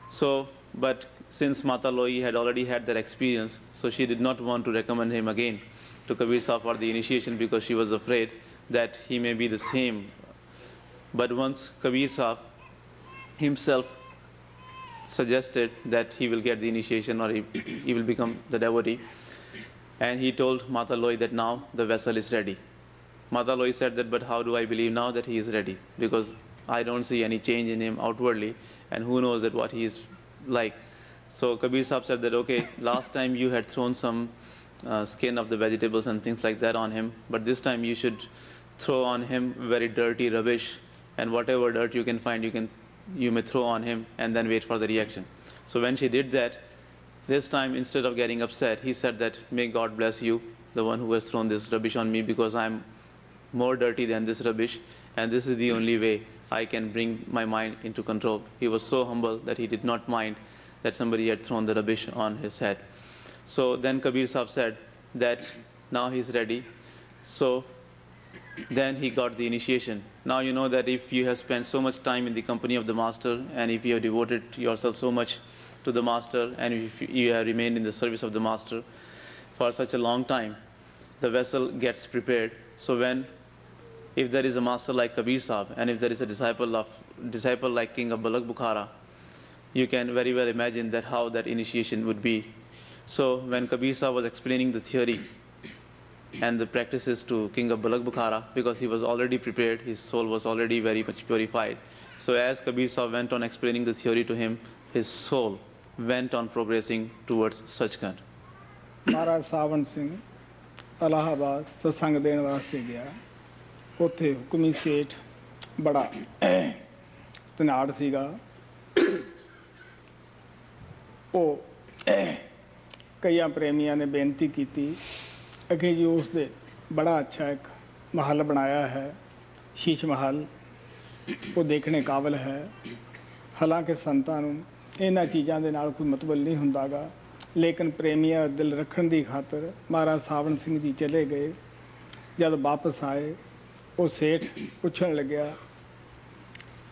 So, but since Mata Loi had already had that experience, so she did not want to recommend him again to Kabir Sahib for the initiation because she was afraid that he may be the same. But once Kabir Sahib himself suggested that he will get the initiation or he will become the devotee, and he told Mata Loi that now the vessel is ready. Mata Loi said that, but how do I believe now that he is ready? Because I don't see any change in him outwardly, and who knows that what he is like. So Kabir Sahib said that, okay, last time you had thrown some skin of the vegetables and things like that on him, but this time you should throw on him very dirty rubbish, and whatever dirt you can find, you may throw on him and then wait for the reaction. So when she did that, this time, instead of getting upset, he said that, may God bless you, the one who has thrown this rubbish on me, because I'm more dirty than this rubbish, and this is the only way I can bring my mind into control. He was so humble that he did not mind that somebody had thrown the rubbish on his head. So then Kabir Sahib said that now he's ready. So then he got the initiation. Now you know that if you have spent so much time in the company of the Master, and if you have devoted yourself so much to the Master, and if you have remained in the service of the Master for such a long time, the vessel gets prepared. So if there is a master like Kabir Sahib, and if there is a disciple like King of Balak Bukhara, you can very well imagine that how that initiation would be. So when Kabir Sahib was explaining the theory and the practices to King of Balak Bukhara, because he was already prepared, his soul was already very much purified. So as Kabir Sahib went on explaining the theory to him, his soul went on progressing towards Sachkhand. Maharaj Savan Singh Allahabad Satsang ਦੇਣ ਵਾਸਤੇ ਗਿਆ। ਉੱਥੇ ਹੁਕਮੀ ਸੇਠ ਬੜਾ ਧਨਾੜ ਸੀਗਾ। ਉਹ ਕਈਆਂ ਪ੍ਰੇਮੀਆਂ ਨੇ ਬੇਨਤੀ ਕੀਤੀ ਅਗੇ ਜੀ ਉਸ ਦੇ ਬੜਾ ਅੱਛਾ ਇੱਕ ਮਹੱਲ ਬਣਾਇਆ ਹੈ, ਸ਼ੀਸ਼ ਮਹੱਲ, ਉਹ ਦੇਖਣੇ ਕਾਬਲ ਹੈ। ਹਾਲਾਂਕਿ ਸੰਤਾਂ ਨੂੰ ਇਹਨਾਂ ਚੀਜ਼ਾਂ ਦੇ ਨਾਲ ਕੋਈ ਮਤਲਬ ਨਹੀਂ ਹੁੰਦਾਗਾ, ਲੇਕਿਨ ਪ੍ਰੇਮੀਆਂ ਦਾ ਦਿਲ ਰੱਖਣ ਦੀ ਖਾਤਰ ਮਹਾਰਾਜ ਸਾਵਣ ਸਿੰਘ ਜੀ ਚਲੇ ਗਏ। ਜਦ ਵਾਪਸ ਆਏ, ਉਹ ਸੇਠ ਪੁੱਛਣ ਲੱਗਿਆ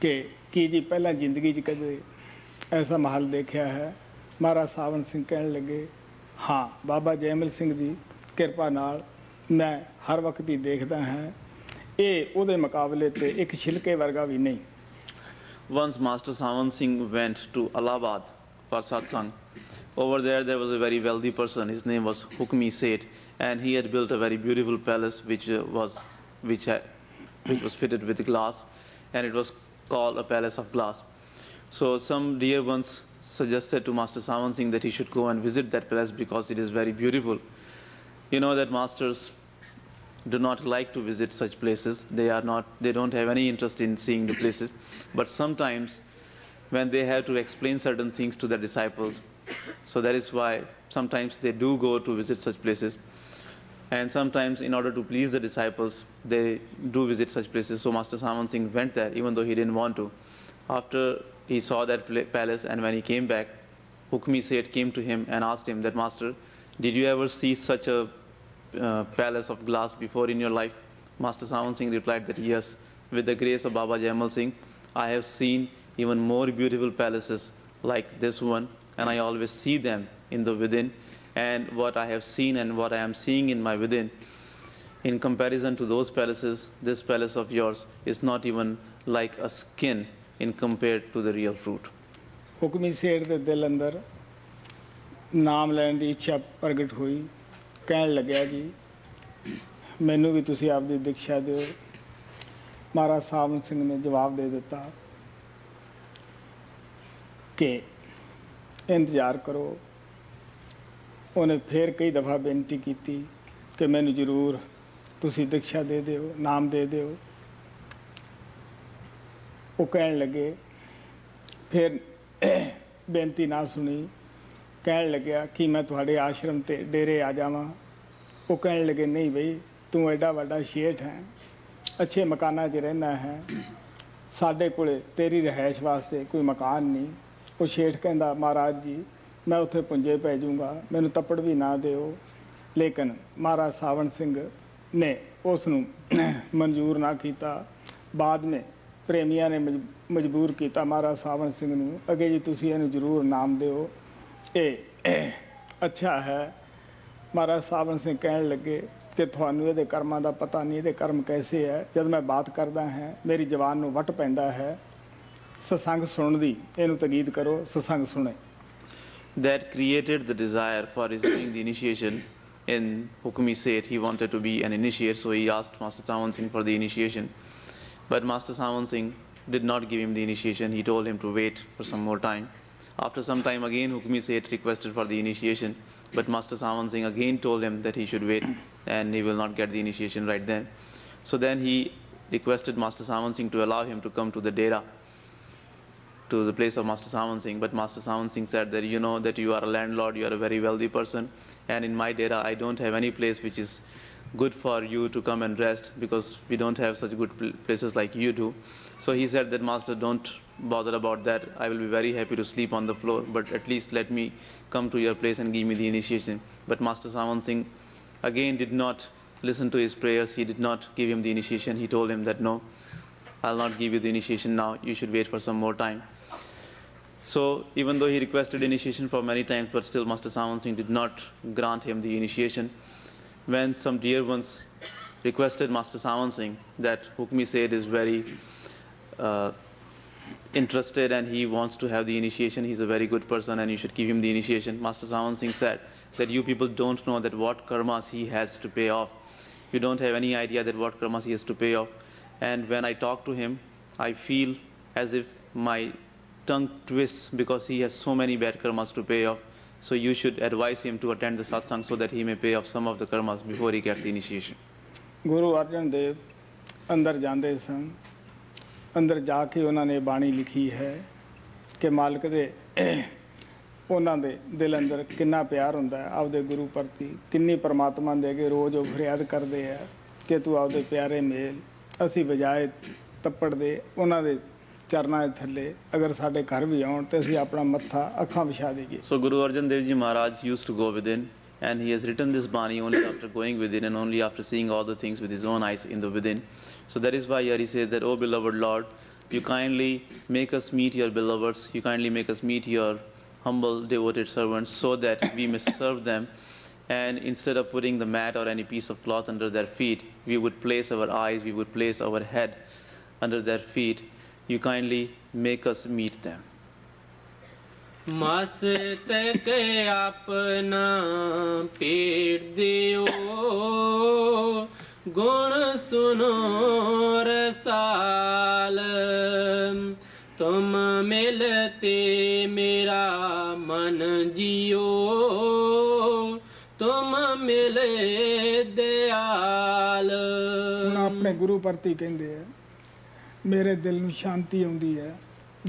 ਕਿ ਕੀ ਜੀ ਪਹਿਲਾਂ ਜ਼ਿੰਦਗੀ 'ਚ ਕਦੇ ਐਸਾ ਮਹੱਲ ਦੇਖਿਆ ਹੈ? ਮਹਾਰਾਜ ਸਾਵਣ ਸਿੰਘ ਕਹਿਣ ਲੱਗੇ, ਹਾਂ, ਬਾਬਾ ਜੈਮਲ ਸਿੰਘ ਦੀ ਕਿਰਪਾ ਨਾਲ ਮੈਂ ਹਰ ਵਕਤ ਹੀ ਦੇਖਦਾ ਹਾਂ, ਇਹ ਉਹਦੇ ਮੁਕਾਬਲੇ 'ਤੇ ਇੱਕ ਛਿਲਕੇ ਵਰਗਾ ਵੀ ਨਹੀਂ। Once Master Savan Singh went to Allahabad for Satsang. Over there was a very wealthy person. His name was Hukmi Seth, and he had built a very beautiful palace which was fitted with glass, and it was called a palace of glass. So some dear ones suggested to Master Savan Singh that he should go and visit that palace because it is very beautiful. You know that masters do not like to visit such places. They don't have any interest in seeing the places. But sometimes when they have to explain certain things to their disciples, so that is why sometimes they do go to visit such places. And sometimes in order to please the disciples, they do visit such places. So Master Savan Singh went there even though he didn't want to. After he saw that palace, and when he came back, Hukmi Seth came to him and asked him that, Master, did you ever see such a palace of glass before in your life? Master Savan Singh replied that yes, with the grace of Baba Jaimal Singh, I have seen even more beautiful palaces like this one, and I always see them in the within. And what I have seen and what I am seeing in my within, in comparison to those palaces, this palace of yours is not even like a skin in compared to the real fruit. ਹੁਕਮੀ ਸੇਠ ਦੇ ਦਿਲ ਅੰਦਰ ਨਾਮ ਲੈਣ ਦੀ ਇੱਛਾ ਪ੍ਰਗਟ ਹੋਈ। ਕਹਿਣ ਲੱਗਿਆ ਜੀ ਮੈਨੂੰ ਵੀ ਤੁਸੀਂ ਆਪਦੀ ਦੀਕਸ਼ਾ ਦਿਓ। ਮਹਾਰਾਜ ਸਾਵਨ ਸਿੰਘ ਨੇ ਜਵਾਬ ਦੇ ਦਿੱਤਾ ਕਿ ਇੰਤਜ਼ਾਰ ਕਰੋ। ਉਹਨੇ ਫਿਰ ਕਈ ਦਫਾ ਬੇਨਤੀ ਕੀਤੀ ਕਿ ਮੈਨੂੰ ਜ਼ਰੂਰ ਤੁਸੀਂ ਦੀਕਸ਼ਾ ਦੇ ਦਿਓ, ਨਾਮ ਦੇ ਦਿਓ। ਉਹ ਕਹਿਣ ਲੱਗੇ, ਫਿਰ ਬੇਨਤੀ ਨਾ ਸੁਣੀ, ਕਹਿਣ ਲੱਗਿਆ ਕਿ ਮੈਂ ਤੁਹਾਡੇ ਆਸ਼ਰਮ ਤੇ ਡੇਰੇ ਆ ਜਾਵਾਂ। ਉਹ ਕਹਿਣ ਲੱਗੇ, ਨਹੀਂ ਬਈ, ਤੂੰ ਐਡਾ ਵੱਡਾ ਸ਼ੇਠ ਹੈ, ਅੱਛੇ ਮਕਾਨਾਂ 'ਚ ਰਹਿਣਾ ਹੈ, ਸਾਡੇ ਕੋਲੇ ਤੇਰੀ ਰਿਹਾਇਸ਼ ਵਾਸਤੇ ਕੋਈ ਮਕਾਨ ਨਹੀਂ। ਉਹ ਸ਼ੇਠ ਕਹਿੰਦਾ, ਮਹਾਰਾਜ ਜੀ ਮੈਂ ਉੱਥੇ ਪੁੰਜੇ ਪੈ ਜਾਊਂਗਾ, ਮੈਨੂੰ ਤੱਪੜ ਵੀ ਨਾ ਦਿਓ। ਲੇਕਿਨ ਮਹਾਰਾਜ ਸਾਵਣ ਸਿੰਘ ਨੇ ਉਸ ਨੂੰ ਮਨਜ਼ੂਰ ਨਾ ਕੀਤਾ। ਬਾਅਦ ਵਿੱਚ ਪ੍ਰੇਮੀਆਂ ਨੇ ਮਜਬੂਰ ਕੀਤਾ ਮਹਾਰਾਜ ਸਾਵਣ ਸਿੰਘ ਨੂੰ, ਅੱਗੇ ਜੀ ਤੁਸੀਂ ਇਹਨੂੰ ਜ਼ਰੂਰ ਨਾਮ ਦਿਓ, ਇਹ ਅੱਛਾ ਹੈ। ਮਹਾਰਾਜ ਸਾਵਣ ਸਿੰਘ ਕਹਿਣ ਲੱਗੇ ਕਿ ਤੁਹਾਨੂੰ ਇਹਦੇ ਕਰਮਾਂ ਦਾ ਪਤਾ ਨਹੀਂ, ਇਹਦੇ ਕਰਮ ਕੈਸੇ ਹੈ। ਜਦ ਮੈਂ ਬਾਤ ਕਰਦਾ ਹਾਂ ਮੇਰੀ ਜ਼ਬਾਨ ਨੂੰ ਵੱਟ ਪੈਂਦਾ ਹੈ। ਸਤਸੰਗ ਸੁਣਨ ਦੀ ਇਹਨੂੰ ਤਕੀਦ ਕਰੋ, ਸਤਸੰਗ ਸੁਣੇ। That created the desire for receiving the initiation in Hukmi Seth. He wanted to be an initiate, so he asked Master Sawan Singh for the initiation. But Master Sawan Singh did not give him the initiation. He told him to wait for some more time. After some time again Hukmi Seth requested for the initiation, but Master Sawan Singh again told him that he should wait and he will not get the initiation right then. So then he requested Master Sawan Singh to allow him to come to the dera, to the place of Master Sawan Singh. But Master Sawan Singh said that, you know that you are a landlord, you are a very wealthy person, and in my dera I don't have any place which is good for you to come and rest, because we don't have such good places like you do. So he said that, Master, don't bother about that, I will be very happy to sleep on the floor, but at least let me come to your place and give me the initiation. But Master Sawan Singh again did not listen to his prayers. He did not give him the initiation. He told him that, no, I'll not give you the initiation now, you should wait for some more time. So even though he requested initiation for many times, but still Master Sawan Singh did not grant him the initiation. When some dear ones requested Master Sawan Singh that Hukmi Seth is very interested and he wants to have the initiation, he's a very good person and you should give him the initiation, Master Sawan Singh said that you people don't know that what karmas he has to pay off. You don't have any idea that what karmas he has to pay off. And when I talk to him, I feel as if my tongue twists because he has so many bad karmas to pay off. So you should advise him to attend the satsang so that he may pay off some of the karmas before he gets the initiation. Guru Arjan Dev ਅੰਦਰ ਜਾਂਦੇ ਸਨ। ਅੰਦਰ ਜਾ ਕੇ ਉਹਨਾਂ ਨੇ ਬਾਣੀ ਲਿਖੀ ਹੈ ਕਿ ਮਾਲਕ ਦੇ ਉਹਨਾਂ ਦੇ ਦਿਲ ਅੰਦਰ ਕਿੰਨਾ ਪਿਆਰ ਹੁੰਦਾ ਹੈ ਆਪਦੇ ਗੁਰੂ ਪ੍ਰਤੀ, ਕਿੰਨੀ ਪਰਮਾਤਮਾ ਦੇ ਅੱਗੇ ਰੋਜ਼ ਉਹ ਫਰਿਆਦ ਕਰਦੇ ਆ ਕਿ ਤੂੰ ਆਪਦੇ ਪਿਆਰੇ ਮੇਲ, ਅਸੀਂ ਬਜਾਏ ਤੱਪੜ ਦੇ ਉਹਨਾਂ ਦੇ ਚਰਨਾਂ ਦੇ ਥੱਲੇ ਅਗਰ ਸਾਡੇ ਘਰ ਵੀ ਆਉਣ ਤੇ ਅਸੀਂ ਆਪਣਾ ਮੱਥਾ ਅੱਖਾਂ ਵਿਛਾ ਦੇਈਏ। So Guru Arjan Dev Ji Maharaj used to go within, and he has written this Bani only after going within and only after seeing all the things with his own eyes in the within. So that is why here he says that, O beloved Lord, you kindly make us meet your beloveds, you kindly make us meet your humble devoted servants so that we may serve them, and instead of putting the mat or any piece of cloth under their feet, we would place our eyes, we would place our head under their feet. You kindly make us meet them. ਮਸਤਕ ਆਪਣਾ ਪੇਟ ਦਿਓ, ਗੁਣ ਸੁਨੋ ਰਸਾਲ, ਤੁਮ ਮਿਲਤੇ ਮੇਰਾ ਮਨ ਜਿਓ, ਤੁਮ ਮਿਲੇ ਦਿਆਲ। ਹੁਣ ਆਪਣੇ ਗੁਰੂ ਪ੍ਰਤੀ ਕਹਿੰਦੇ ਆ, ਮੇਰੇ ਦਿਲ ਨੂੰ ਸ਼ਾਂਤੀ ਆਉਂਦੀ ਹੈ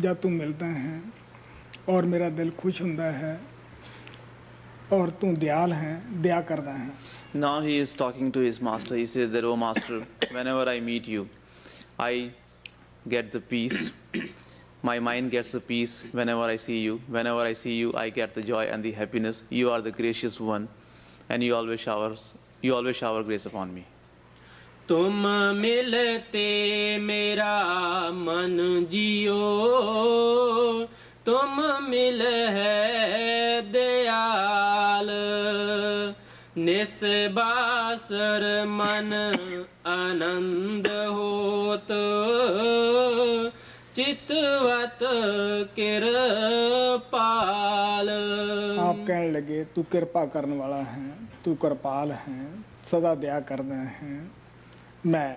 ਜਦ ਤੂੰ ਮਿਲਦਾ ਹੈ, ਔਰ ਮੇਰਾ ਦਿਲ ਖੁਸ਼ ਹੁੰਦਾ ਹੈ, ਔਰ ਤੂੰ ਦਿਆਲ ਹੈ, ਦਇਆ ਕਰਦਾ ਹੈ। Now he is talking to his master. He says that, O master, whenever I meet you, I get the peace. My mind gets the peace whenever I see you. Whenever I see you, I get the joy and the happiness. You are the gracious one, and you always shower grace upon me. तुम मिलते मेरा मन जियो, तुम मिल है दयाल, निस्बासर मन आनंद होत, चितवत कृपाल। आप ਕਹਿਣ ਲੱਗੇ ਤੂੰ ਕਿਰਪਾ ਕਰਨ ਵਾਲਾ ਹੈ, ਤੂੰ ਕਿਰਪਾਲ ਹੈ, ਸਦਾ ਦਇਆ ਕਰਦਾ ਹੈ। ਮੈਂ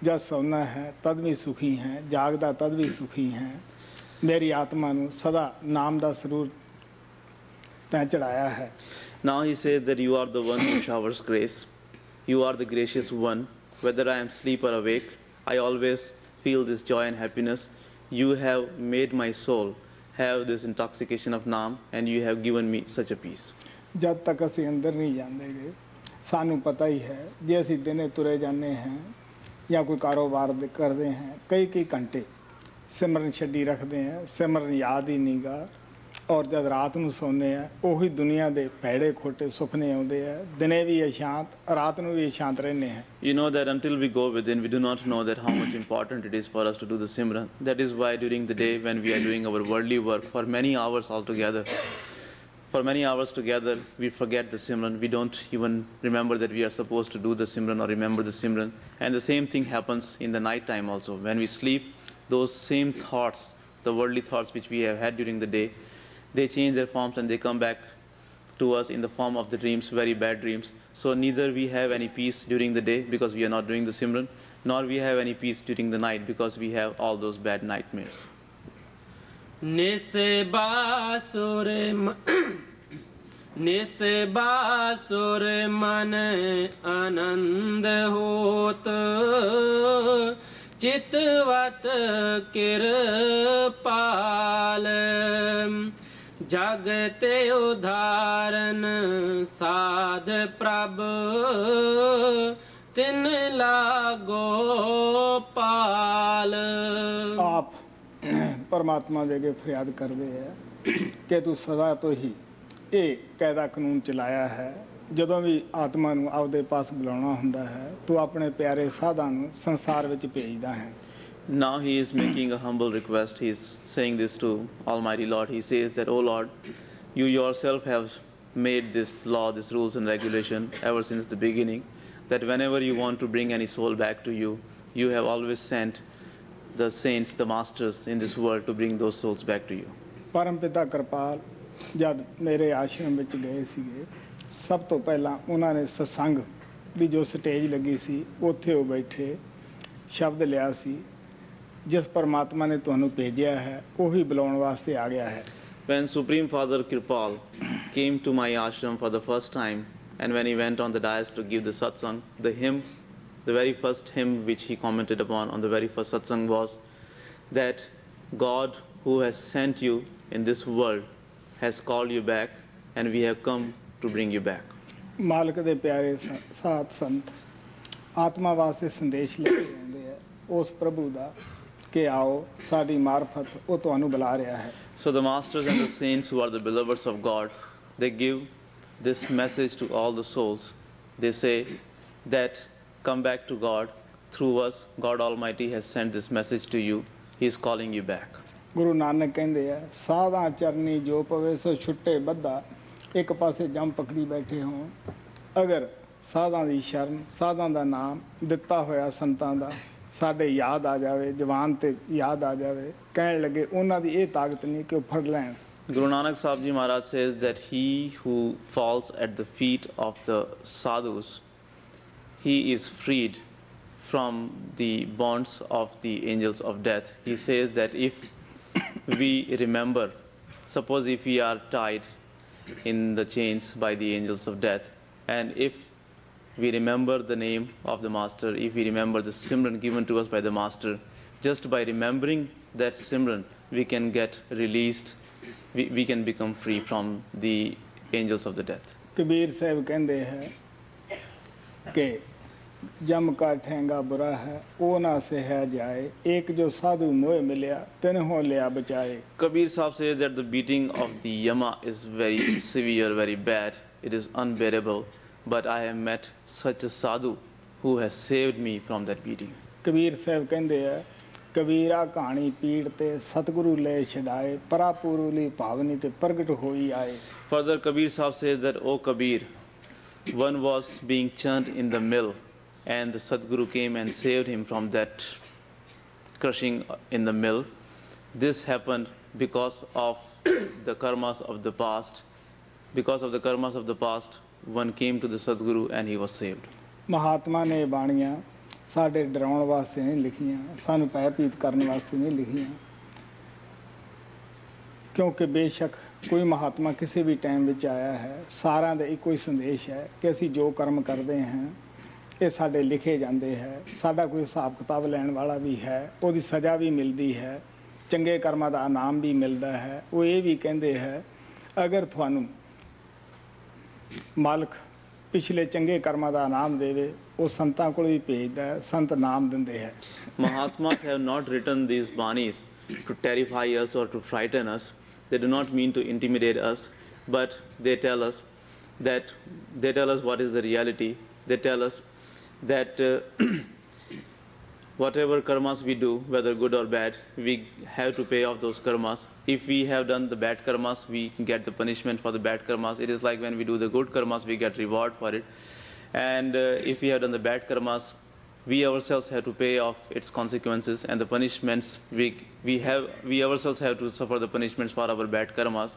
ਜਦ ਸੌਂਦਾ ਹੈ ਤਦ ਵੀ ਸੁਖੀ ਹੈ, ਜਾਗਦਾ ਤਦ ਵੀ ਸੁਖੀ ਹੈ। ਮੇਰੀ ਆਤਮਾ ਨੂੰ ਸਦਾ ਨਾਮ ਦਾ ਸਰੂਰ ਤੈਂ ਚੜਾਇਆ ਹੈ। Now he says that you are the one who showers grace. You are the gracious one. Whether I am asleep or awake, I always feel this joy and happiness. You have made my soul have this intoxication of Naam, and you have given me such a peace. ਜਦ ਤੱਕ ਅਸੀਂ ਅੰਦਰ ਨਹੀਂ ਜਾਂਦੇਗੇ ਸਾਨੂੰ ਪਤਾ ਹੀ ਹੈ, ਜੇ ਅਸੀਂ ਦਿਨੇ ਤੁਰੇ ਜਾਂਦੇ ਹਾਂ ਜਾਂ ਕੋਈ ਕਾਰੋਬਾਰ ਕਰਦੇ ਹਾਂ, ਕਈ ਘੰਟੇ ਸਿਮਰਨ ਛੱਡੀ ਰੱਖਦੇ ਹਾਂ, ਸਿਮਰਨ ਯਾਦ ਹੀ ਨਹੀਂਗਾ। ਔਰ ਜਦ ਰਾਤ ਨੂੰ ਸੌਂਦੇ ਆ ਉਹੀ ਦੁਨੀਆ ਦੇ ਭੈੜੇ ਖੋਟੇ ਸੁਪਨੇ ਆਉਂਦੇ ਆ। ਦਿਨੇ ਵੀ ਅਸ਼ਾਂਤ, ਰਾਤ ਨੂੰ ਵੀ ਅਸ਼ਾਂਤ ਰਹਿੰਦੇ ਹਾਂ। You know that until we go within, we do not know that how much important it is for us to do the Simran. That is why during the day when we are doing our worldly work for many hours altogether, we forget the Simran. We don't even remember that we are supposed to do the Simran or remember the Simran. And the same thing happens in the night time also. When we sleep, those same thoughts, the worldly thoughts which we have had during the day, they change their forms and they come back to us in the form of the dreams, very bad dreams. So neither we have any peace during the day because we are not doing the Simran, nor we have any peace during the night because we have all those bad nightmares. निस्बासुर मन आनंद होत चितवत किरपाल जगत उदाहरण साध प्रभ तिन लागो पाल। आप परमात्मा ਦੇ ਅੱਗੇ ਫਰਿਆਦ ਕਰਦੇ ਹੈ ਕਿ ਤੂੰ ਸਦਾ ਤੋਂ ਹੀ ਇਹ ਕਾਇਦਾ ਕਾਨੂੰਨ ਚਲਾਇਆ ਹੈ। ਜਦੋਂ ਵੀ ਆਤਮਾ ਨੂੰ ਆਪਦੇ ਪਾਸ ਬੁਲਾਉਣਾ ਹੁੰਦਾ ਹੈ ਤੂੰ ਆਪਣੇ ਪਿਆਰੇ ਸਾਧਾਂ ਨੂੰ ਸੰਸਾਰ ਵਿੱਚ ਭੇਜਦਾ ਹੈ। Now he is making a humble request. He is saying this to Almighty Lord. He says that, "O Lord, you yourself have made this law, this rules and regulation ever since the beginning, that whenever you want to bring any soul back to you, you have always sent the saints, the masters in this world to bring those souls back to you." ਪਰਮ ਪਿਤਾ ਕਿਰਪਾਲ ਜਦ ਮੇਰੇ ਆਸ਼ਰਮ ਵਿੱਚ ਗਏ ਸੀਗੇ, ਸਭ ਤੋਂ ਪਹਿਲਾਂ ਉਹਨਾਂ ਨੇ ਸਤਸੰਗ ਦੀ ਜੋ ਸਟੇਜ ਲੱਗੀ ਸੀ ਉੱਥੇ ਉਹ ਬੈਠੇ ਸ਼ਬਦ ਲਿਆ ਸੀ, ਜਿਸ ਪਰਮਾਤਮਾ ਨੇ ਤੁਹਾਨੂੰ ਭੇਜਿਆ ਹੈ ਉਹੀ ਬੁਲਾਉਣ ਵਾਸਤੇ ਆ ਗਿਆ ਹੈ। When Supreme Father Kirpal came to my ashram for the first time, and when he went on the dais to give the satsang, the hymn, the very first hymn which he commented upon on the very first satsang was that God who has sent you in this world has called you back, and we have come to bring you back. ਮਾਲਕ ਦੇ ਪਿਆਰੇ ਸਾਧ ਸੰਤ ਆਤਮਾ ਵਾਸਤੇ ਸੰਦੇਸ਼ ਲੈ ਕੇ ਆਉਂਦੇ ਆ ਉਸ ਪ੍ਰਭੂ ਦਾ ਕਿ ਆਓ ਸਾਡੀ ਮਾਰਫਤ ਉਹ ਤੁਹਾਨੂੰ ਬੁਲਾ ਰਿਹਾ ਹੈ। So the masters and the saints who are the beloveds of God, they give this message to all the souls. They say that come back to God through us. God Almighty has sent this message to you. He is calling you back. Guru Nanak ਕਹਿੰਦੇ ਆ ਸਾਧਾਂ ਚਰਨੀ ਜੋ ਪਵੇ ਸੋ ਛੁੱਟੇ ਬੱਧਾ, ਇੱਕ ਪਾਸੇ ਜੰਮ ਪਕੜੀ ਬੈਠੇ ਹੋਣ। ਅਗਰ ਸਾਧਾਂ ਦੀ ਸ਼ਰਨ, ਸਾਧਾਂ ਦਾ ਨਾਮ ਦਿੱਤਾ ਹੋਇਆ ਸੰਤਾਂ ਦਾ ਸਾਡੇ ਯਾਦ ਆ ਜਾਵੇ, ਜਵਾਨ ਤੇ ਯਾਦ ਆ ਜਾਵੇ, ਕਹਿਣ ਲੱਗੇ ਉਹਨਾਂ ਦੀ ਇਹ ਤਾਕਤ ਨਹੀਂ ਕਿ ਉਹ ਫੜ ਲੈਣ। Guru Nanak Sahib Ji Maharaj says that he who falls at the feet of the sadhus, he is freed from the bonds of the angels of death. He says that if we remember, suppose if we are tied in the chains by the angels of death, and if we remember the name of the Master, if we remember the Simran given to us by the Master, just by remembering that Simran, we can get released, we can become free from the angels of the death. Kabir Sahib ਕਹਿੰਦੇ ਹੈ ਕਿ ਜਮ ਕਾ ਠੇਂਗਾ ਬੁਰਾ ਹੈ ਉਹ ਨਾ ਸਹਿ ਜਾਏ, ਇੱਕ ਜੋ ਸਾਧੂ ਮੋਹ ਮਿਲਿਆ ਤਿਨਹੋਂ ਲਿਆ ਬਚਾਏ। Kabir Sahib says that the beating of the Yama is very severe, very bad. It is unbearable. But I have met such a sadhu who has saved me from that beating. Kabir Sahib ਕਹਿੰਦੇ ਆ ਕਬੀਰਾ ਕਹਾਣੀ ਪੀੜ ਤੇ ਸਤਿਗੁਰੂ ਲੈ ਛਡਾਏ, ਪਰਾਪੁਰੂ ਲਈ ਭਾਵਨੀ ਤੇ ਪ੍ਰਗਟ ਹੋਈ ਆਏ। Further, Kabir Sahib says that, "O Kabir, one was being churned in the mill, and the Sadguru came and saved him from that crushing in the mill. This happened because of the karmas of the past. because of the karmas of the past, one came to the Sadguru and he was saved. Mahatma ਨੇ ਇਹ ਬਾਣੀਆਂ ਸਾਡੇ ਡਰਾਉਣ ਵਾਸਤੇ ਨਹੀਂ ਲਿਖੀਆਂ, ਸਾਨੂੰ ਭੈਭੀਤ ਕਰਨ ਵਾਸਤੇ ਨਹੀਂ ਲਿਖੀਆਂ, ਕਿਉਂਕਿ ਬੇਸ਼ੱਕ ਕੋਈ ਮਹਾਤਮਾ ਕਿਸੇ ਵੀ ਟਾਈਮ ਵਿੱਚ ਆਇਆ ਹੈ, ਸਾਰਿਆਂ ਦਾ ਇੱਕੋ ਹੀ ਸੰਦੇਸ਼ ਹੈ ਕਿ ਅਸੀਂ ਜੋ ਕਰਮ ਕਰਦੇ ਹਾਂ ਇਹ ਸਾਡੇ ਲਿਖੇ ਜਾਂਦੇ ਹੈ, ਸਾਡਾ ਕੋਈ ਹਿਸਾਬ ਕਿਤਾਬ ਲੈਣ ਵਾਲਾ ਵੀ ਹੈ, ਉਹਦੀ ਸਜ਼ਾ ਵੀ ਮਿਲਦੀ ਹੈ, ਚੰਗੇ ਕਰਮਾਂ ਦਾ ਇਨਾਮ ਵੀ ਮਿਲਦਾ ਹੈ। ਉਹ ਇਹ ਵੀ ਕਹਿੰਦੇ ਹੈ ਅਗਰ ਤੁਹਾਨੂੰ ਮਾਲਕ ਪਿਛਲੇ ਚੰਗੇ ਕਰਮਾਂ ਦਾ ਇਨਾਮ ਦੇਵੇ, ਉਹ ਸੰਤਾਂ ਕੋਲ ਵੀ ਭੇਜਦਾ ਹੈ, ਸੰਤ ਨਾਮ ਦਿੰਦੇ ਹੈ। Mahatmas have not written these banis to terrify us or to frighten us. They do not mean to intimidate us, but they tell us what is the reality. They tell us that whatever karmas we do, whether good or bad, we have to pay off those karmas. If we have done the bad karmas, we get the punishment for the bad karmas. It is like when we do the good karmas, we get reward for it. And if we have done the bad karmas, we ourselves have to pay off its consequences and the punishments. We ourselves have to suffer the punishments for our bad karmas.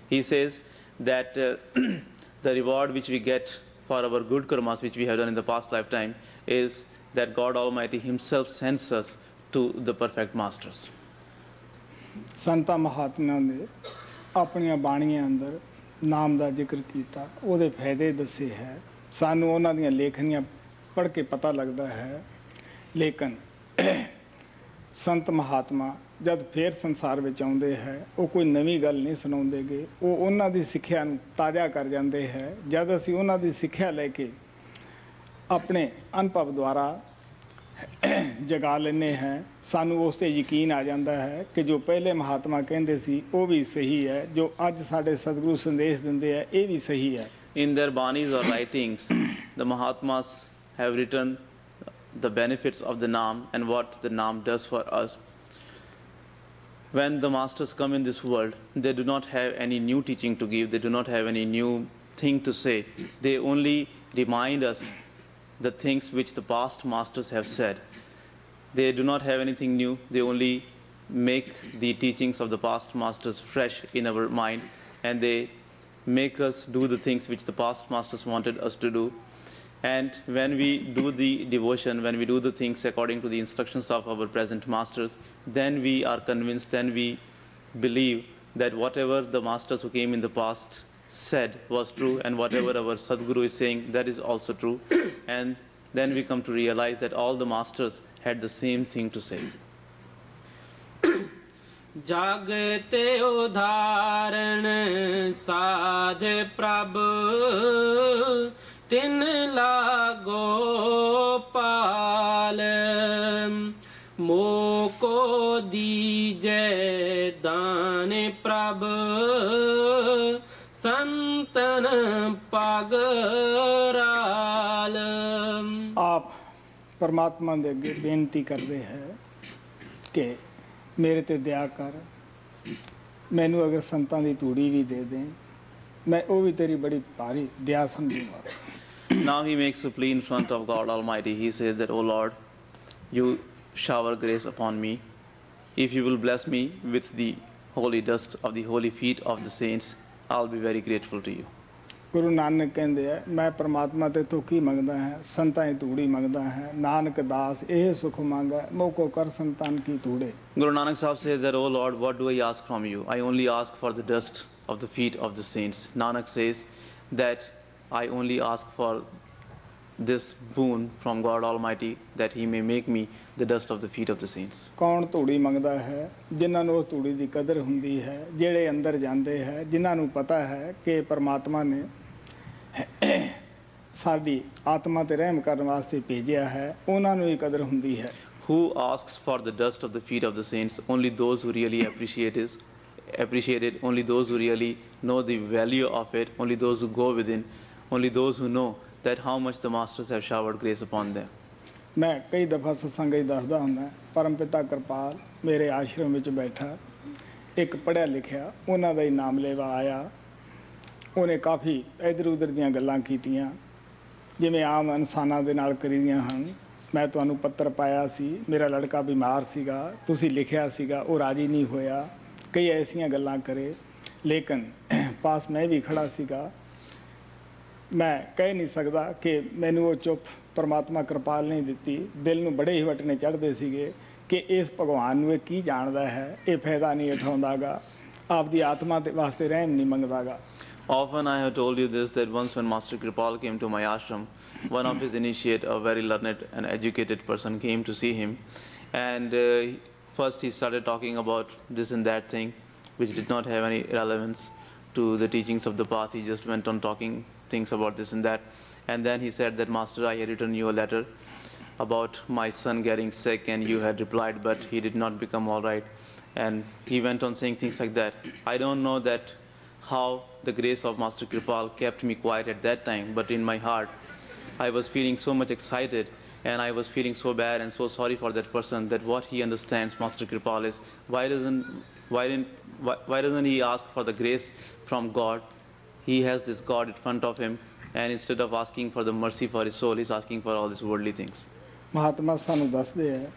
He says that the reward which we get for our good karmas which we have done in the past lifetime is that God Almighty Himself sends us to the perfect masters. ਸੰਤਾਂ ਮਹਾਤਮਿਆਂ ਨੇ ਆਪਣੀਆਂ ਬਾਣੀਆਂ ਅੰਦਰ ਨਾਮ ਦਾ ਜ਼ਿਕਰ ਕੀਤਾ, ਉਹਦੇ ਫਾਇਦੇ ਦੱਸੇ ਹੈ, ਸਾਨੂੰ ਉਹਨਾਂ ਦੀਆਂ ਲੇਖਣੀਆਂ ਪੜ੍ਹ ਕੇ ਪਤਾ ਲੱਗਦਾ ਹੈ। ਲੇਕਿਨ ਸੰਤ ਮਹਾਤਮਾ ਜਦ ਫੇਰ ਸੰਸਾਰ ਵਿੱਚ ਆਉਂਦੇ ਹੈ, ਉਹ ਕੋਈ ਨਵੀਂ ਗੱਲ ਨਹੀਂ ਸੁਣਾਉਂਦੇਗੇ, ਉਹ ਉਹਨਾਂ ਦੀ ਸਿੱਖਿਆ ਨੂੰ ਤਾਜ਼ਾ ਕਰ ਜਾਂਦੇ ਹੈ। ਜਦ ਅਸੀਂ ਉਹਨਾਂ ਦੀ ਸਿੱਖਿਆ ਲੈ ਕੇ ਆਪਣੇ ਅਨੁਭਵ ਦੁਆਰਾ ਜਗਾ ਲੈਂਦੇ ਹਾਂ, ਸਾਨੂੰ ਉਸ 'ਤੇ ਯਕੀਨ ਆ ਜਾਂਦਾ ਹੈ ਕਿ ਜੋ ਪਹਿਲੇ ਮਹਾਤਮਾ ਕਹਿੰਦੇ ਸੀ ਉਹ ਵੀ ਸਹੀ ਹੈ, ਜੋ ਅੱਜ ਸਾਡੇ ਸਤਿਗੁਰੂ ਸੰਦੇਸ਼ ਦਿੰਦੇ ਹੈ ਇਹ ਵੀ ਸਹੀ ਹੈ। In their banis or writings, the Mahatmas have written the benefits of the Naam and what the Naam does for us. When the masters come in this world, they do not have any new teaching to give, they do not have any new thing to say. They only remind us the things which the past masters have said. They do not have anything new, they only make the teachings of the past masters fresh in our mind, and they make us do the things which the past masters wanted us to do. And when we do the devotion, when we do the things according to the instructions of our present masters, then we are convinced, then we believe that whatever the masters who came in the past said was true, and whatever our Sadguru is saying, that is also true. And then we come to realize that all the masters had the same thing to say. जागते उदाहरण साध प्रभ तिन लागो पाल मोको दीजे दान प्रभ संतन पगराल। आप परमात्मा दे अगे बेनती करते हैं कि मेरे ते दया कर, मैनू अगर संतां दी तूड़ी भी दे दें, मैं वो भी तेरी बड़ी भारी दया समझूंगा। Now he makes a plea in front of God Almighty. He says that, O Lord, you shower grace upon me. If you will bless me with the holy dust of the holy feet of the saints, I'll be very grateful to you. Guru Nanak कहते हैं, मैं परमात्मा ते तो की मंगदा है, संतां दी तूड़ी मंगदा है, नानक दास यह सुख मांगा, मोको कर संतान की तूड़े। Guru Nanak Sahib says that, O Lord, what do I ask from you? I only ask for the dust of the feet of the saints. Nanak says that I only ask for this boon from God Almighty, that He may make me the dust of the feet of the saints. कौन तूड़ी मंगदा है? जिन्हां नूं उस तूड़ी दी कदर हुंदी है, ਜਿਹੜੇ अंदर जांदे है, जिन्हां नूं पता है कि परमात्मा ने साडी आत्मा ते रहम करन वास्ते भेजिया है, उन्हां नूं ही कदर हुंदी है। Who asks for the dust of the feet of the saints? Only those who really appreciate it, only those who really know the value of it, only those who go within, only those who know that how much the masters have showered grace upon them. मैं कई दफ़ा सत्संग च दसदा हुंदा, परम पिता कृपाल मेरे आश्रम विच बैठा एक पढ़िया लिखिया, उन्हां दा ही नाम लेवा आया, ਉਹਨੇ ਕਾਫੀ ਇੱਧਰ ਉੱਧਰ ਦੀਆਂ ਗੱਲਾਂ ਕੀਤੀਆਂ ਜਿਵੇਂ ਆਮ ਇਨਸਾਨਾਂ ਦੇ ਨਾਲ ਕਰੀਦੀਆਂ ਹਨ। ਮੈਂ ਤੁਹਾਨੂੰ ਪੱਤਰ ਪਾਇਆ ਸੀ, ਮੇਰਾ ਲੜਕਾ ਬਿਮਾਰ ਸੀਗਾ, ਤੁਸੀਂ ਲਿਖਿਆ ਸੀਗਾ, ਉਹ ਰਾਜੀ ਨਹੀਂ ਹੋਇਆ, ਕਈ ਐਸੀਆਂ ਗੱਲਾਂ ਕਰੇ। ਲੇਕਿਨ ਪਾਸ ਮੈਂ ਵੀ ਖੜਾ ਸੀਗਾ। ਮੈਂ ਕਹਿ ਨਹੀਂ ਸਕਦਾ ਕਿ ਮੈਨੂੰ ਉਹ ਚੁੱਪ ਪਰਮਾਤਮਾ ਕਿਰਪਾਲ ਨਹੀਂ ਦਿੱਤੀ। ਦਿਲ ਨੂੰ ਬੜੇ ਹੀ ਵਟਨੇ ਚੜ੍ਹਦੇ ਸੀਗੇ ਕਿ ਇਸ ਭਗਵਾਨ ਨੂੰ ਇਹ ਕੀ ਜਾਣਦਾ ਹੈ, ਇਹ ਫਾਇਦਾ ਨਹੀਂ ਉਠਾਉਂਦਾਗਾ, ਆਪਦੀ ਆਤਮਾ ਦੇ ਵਾਸਤੇ ਰਹਿਮ ਨਹੀਂ ਮੰਗਦਾਗਾ। Often I have told you this, that once when Master Kripal came to my ashram, one of his initiate, a very learned and educated person, came to see him. And first he started talking about this and that thing, which did not have any relevance to the teachings of the path. He just went on talking things about this and that. And then he said that, Master, I had written you a letter about my son getting sick, and you had replied, but he did not become all right. And he went on saying things like that. I don't know that how the grace of Master Kripal kept me quiet at that time, but in my heart, I was feeling so much excited, and I was feeling so bad and so sorry for that person, that what he understands, Master Kripal, is why doesn't he ask for the grace from God? He has this God in front of him, and instead of asking for the mercy for his soul, he's asking for all these worldly things. Mahatma ਸਾਨੂੰ ਦੱਸਦੇ ਹੈ,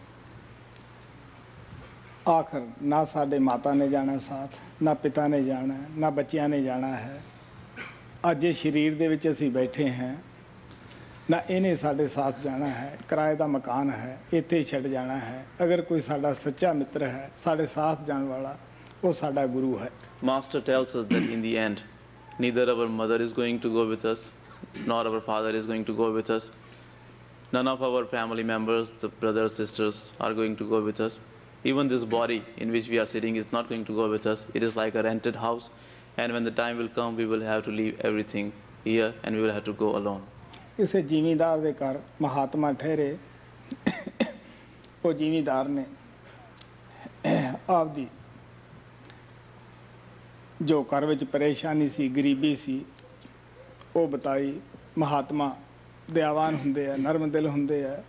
ਆਖਰ ਨਾ ਸਾਡੇ ਮਾਤਾ ਨੇ ਜਾਣਾ ਸਾਥ, ਨਾ ਪਿਤਾ ਨੇ ਜਾਣਾ, ਨਾ ਬੱਚਿਆਂ ਨੇ ਜਾਣਾ ਹੈ। ਅੱਜ ਇਹ ਸਰੀਰ ਦੇ ਵਿੱਚ ਅਸੀਂ ਬੈਠੇ ਹਾਂ, ਨਾ ਇਹਨੇ ਸਾਡੇ ਸਾਥ ਜਾਣਾ ਹੈ। ਕਿਰਾਏ ਦਾ ਮਕਾਨ ਹੈ, ਇੱਥੇ ਛੱਡ ਜਾਣਾ ਹੈ। ਅਗਰ ਕੋਈ ਸਾਡਾ ਸੱਚਾ ਮਿੱਤਰ ਹੈ, ਸਾਡੇ ਸਾਥ ਜਾਣ ਵਾਲਾ, ਉਹ ਸਾਡਾ ਗੁਰੂ ਹੈ। Master tells us that in the end, neither our mother is going to go with us, nor our father is going to go with us. None of our family members, the brothers, sisters, are going to go with us. Even this body in which we are sitting is not going to go with us. It is like a rented house, and when the time will come, we will have to leave everything here, and we will have to go alone. ਕਿਸੇ ਜ਼ਿਮੀਂਦਾਰ ਦੇ ਘਰ ਮਹਾਤਮਾ ਠਹਿਰੇ। ਉਹ ਜ਼ਿਮੀਂਦਾਰ ਨੇ ਆਪਦੀ ਜੋ ਘਰ ਵਿੱਚ ਪਰੇਸ਼ਾਨੀ ਸੀ, ਗਰੀਬੀ ਸੀ, ਉਹ ਬਤਾਈ। ਮਹਾਤਮਾ ਦਿਆਵਾਨ ਹੁੰਦੇ ਆ, ਨਰਮ ਦਿਲ ਹੁੰਦੇ ਆ।